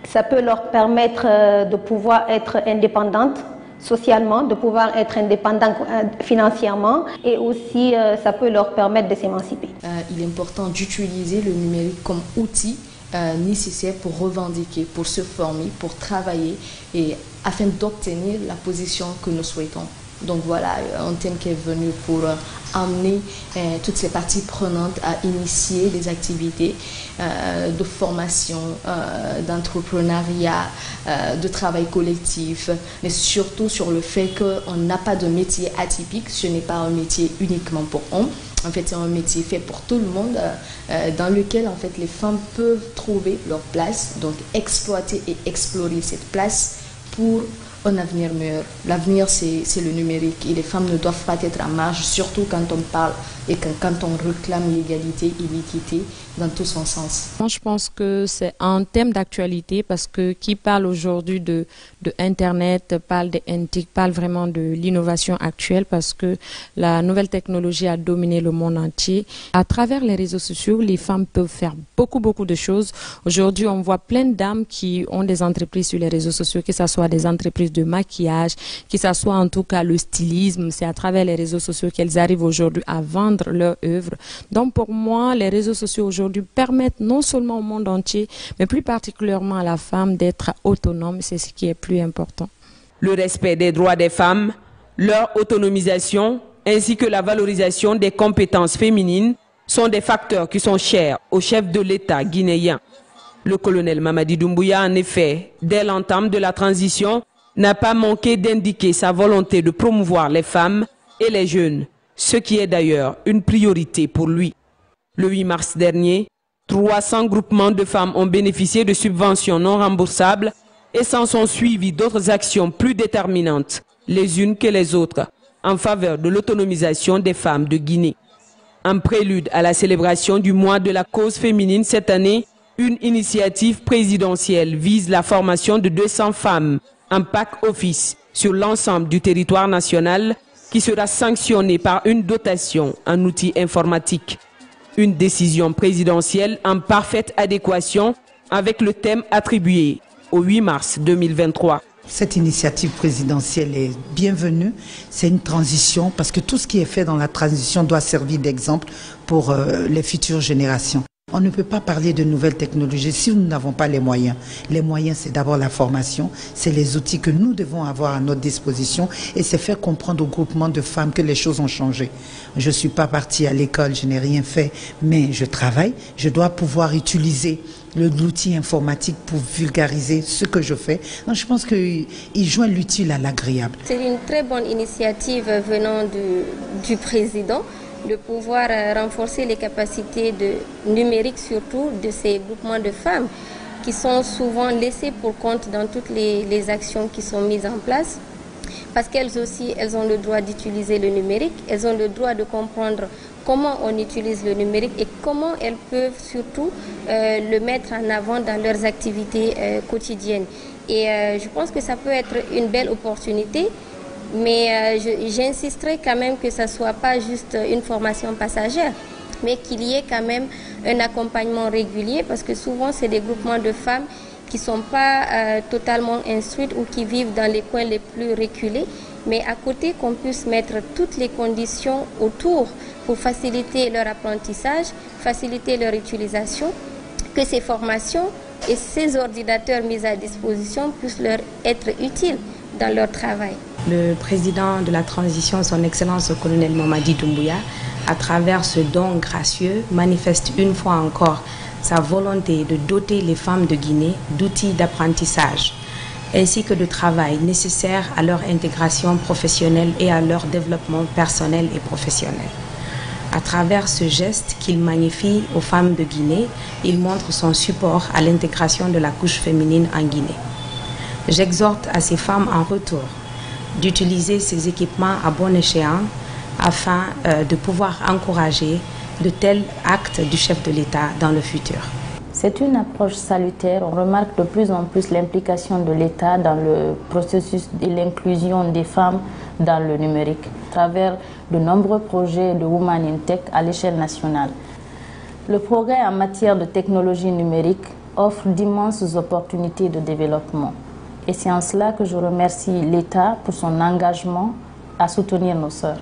ça peut leur permettre de pouvoir être indépendantes socialement, de pouvoir être indépendants financièrement et aussi ça peut leur permettre de s'émanciper. Il est important d'utiliser le numérique comme outil nécessaire pour revendiquer, pour se former, pour travailler et afin d'obtenir la position que nous souhaitons. Donc voilà, un thème qui est venu pour amener toutes ces parties prenantes à initier des activités de formation, d'entrepreneuriat, de travail collectif, mais surtout sur le fait qu'on n'a pas de métier atypique, ce n'est pas un métier uniquement pour hommes. En fait, c'est un métier fait pour tout le monde, dans lequel en fait, les femmes peuvent trouver leur place, donc exploiter et explorer cette place pour un avenir meilleur. L'avenir, c'est le numérique et les femmes ne doivent pas être en marge, surtout quand on parle et quand on réclame l'égalité et l'équité dans tout son sens. Moi, je pense que c'est un thème d'actualité parce que qui parle aujourd'hui de Internet, parle vraiment de l'innovation actuelle parce que la nouvelle technologie a dominé le monde entier. À travers les réseaux sociaux, les femmes peuvent faire beaucoup de choses. Aujourd'hui, on voit plein de dames qui ont des entreprises sur les réseaux sociaux, que ce soit des entreprises de maquillage, que ce soit en tout cas le stylisme. C'est à travers les réseaux sociaux qu'elles arrivent aujourd'hui à vendre leur œuvre. Donc pour moi, les réseaux sociaux aujourd'hui permettent non seulement au monde entier, mais plus particulièrement à la femme d'être autonome. C'est ce qui est plus important. Le respect des droits des femmes, leur autonomisation, ainsi que la valorisation des compétences féminines sont des facteurs qui sont chers au chef de l'État guinéen. Le colonel Mamadi Doumbouya, en effet, dès l'entame de la transition, n'a pas manqué d'indiquer sa volonté de promouvoir les femmes et les jeunes, ce qui est d'ailleurs une priorité pour lui. Le 8 mars dernier, 300 groupements de femmes ont bénéficié de subventions non remboursables et s'en sont suivies d'autres actions plus déterminantes, les unes que les autres, en faveur de l'autonomisation des femmes de Guinée. En prélude à la célébration du mois de la cause féminine cette année, une initiative présidentielle vise la formation de 200 femmes en PAC Office sur l'ensemble du territoire national qui sera sanctionnée par une dotation en outils informatiques. Une décision présidentielle en parfaite adéquation avec le thème attribué au 8 mars 2023. Cette initiative présidentielle est bienvenue. C'est une transition parce que tout ce qui est fait dans la transition doit servir d'exemple pour les futures générations. On ne peut pas parler de nouvelles technologies si nous n'avons pas les moyens. Les moyens, c'est d'abord la formation, c'est les outils que nous devons avoir à notre disposition et c'est faire comprendre au groupement de femmes que les choses ont changé. Je ne suis pas partie à l'école, je n'ai rien fait, mais je travaille. Je dois pouvoir utiliser l'outil informatique pour vulgariser ce que je fais. Donc, je pense qu'il joint l'utile à l'agréable. C'est une très bonne initiative venant du président, de pouvoir renforcer les capacités numériques, surtout de ces groupements de femmes qui sont souvent laissées pour compte dans toutes les actions qui sont mises en place. Parce qu'elles aussi, elles ont le droit d'utiliser le numérique, elles ont le droit de comprendre comment on utilise le numérique et comment elles peuvent surtout le mettre en avant dans leurs activités quotidiennes. Et je pense que ça peut être une belle opportunité. Mais j'insisterai quand même que ça ne soit pas juste une formation passagère, mais qu'il y ait quand même un accompagnement régulier, parce que souvent c'est des groupements de femmes qui ne sont pas totalement instruites ou qui vivent dans les coins les plus reculés, mais à côté qu'on puisse mettre toutes les conditions autour pour faciliter leur apprentissage, faciliter leur utilisation, que ces formations et ces ordinateurs mis à disposition puissent leur être utiles dans leur travail. Le président de la transition, son Excellence le colonel Mamadi Doumbouya, à travers ce don gracieux, manifeste une fois encore sa volonté de doter les femmes de Guinée d'outils d'apprentissage, ainsi que de travail nécessaires à leur intégration professionnelle et à leur développement personnel et professionnel. À travers ce geste qu'il magnifie aux femmes de Guinée, il montre son support à l'intégration de la couche féminine en Guinée. J'exhorte à ces femmes en retour d'utiliser ces équipements à bon escient afin de pouvoir encourager de tels actes du chef de l'État dans le futur. C'est une approche salutaire. On remarque de plus en plus l'implication de l'État dans le processus de l'inclusion des femmes dans le numérique, à travers de nombreux projets de Women in Tech à l'échelle nationale. Le progrès en matière de technologie numérique offre d'immenses opportunités de développement. Et c'est en cela que je remercie l'État pour son engagement à soutenir nos sœurs.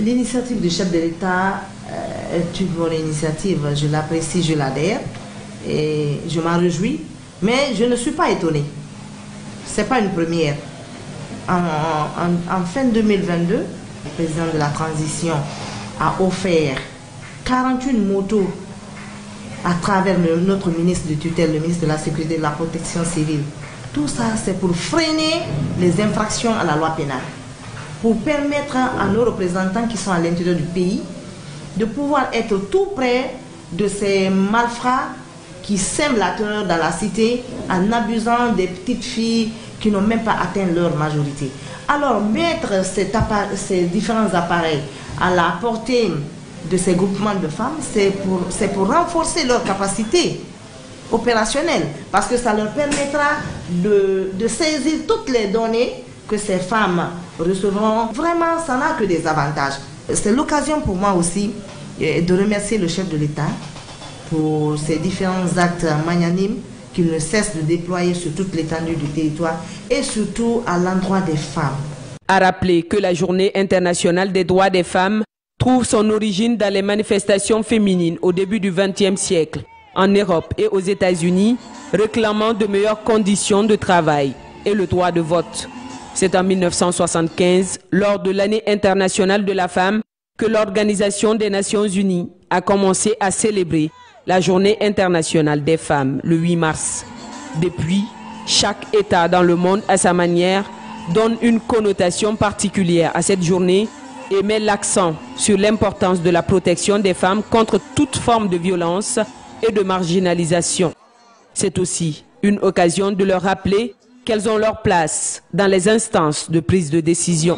L'initiative du chef de l'État est une bonne initiative. Je l'apprécie, je l'adhère et je m'en réjouis. Mais je ne suis pas étonnée. Ce n'est pas une première. En fin 2022, le président de la transition a offert 48 motos à travers notre ministre de tutelle, le ministre de la Sécurité et de la Protection civile. Tout ça, c'est pour freiner les infractions à la loi pénale, pour permettre à nos représentants qui sont à l'intérieur du pays de pouvoir être tout près de ces malfrats qui sèment la terreur dans la cité en abusant des petites filles qui n'ont même pas atteint leur majorité. Alors, mettre ces différents appareils à la portée de ces groupements de femmes, c'est pour renforcer leur capacité opérationnelle, parce que ça leur permettra de saisir toutes les données que ces femmes recevront. Vraiment, ça n'a que des avantages. C'est l'occasion pour moi aussi de remercier le chef de l'État pour ces différents actes magnanimes qu'il ne cesse de déployer sur toute l'étendue du territoire et surtout à l'endroit des femmes. À rappeler que la Journée internationale des droits des femmes trouve son origine dans les manifestations féminines au début du XXe siècle, en Europe et aux États-Unis, réclamant de meilleures conditions de travail et le droit de vote. C'est en 1975, lors de l'année internationale de la femme, que l'Organisation des Nations Unies a commencé à célébrer la Journée internationale des femmes le 8 mars. Depuis, chaque État dans le monde, à sa manière, donne une connotation particulière à cette journée et met l'accent sur l'importance de la protection des femmes contre toute forme de violence et de marginalisation. C'est aussi une occasion de leur rappeler qu'elles ont leur place dans les instances de prise de décision.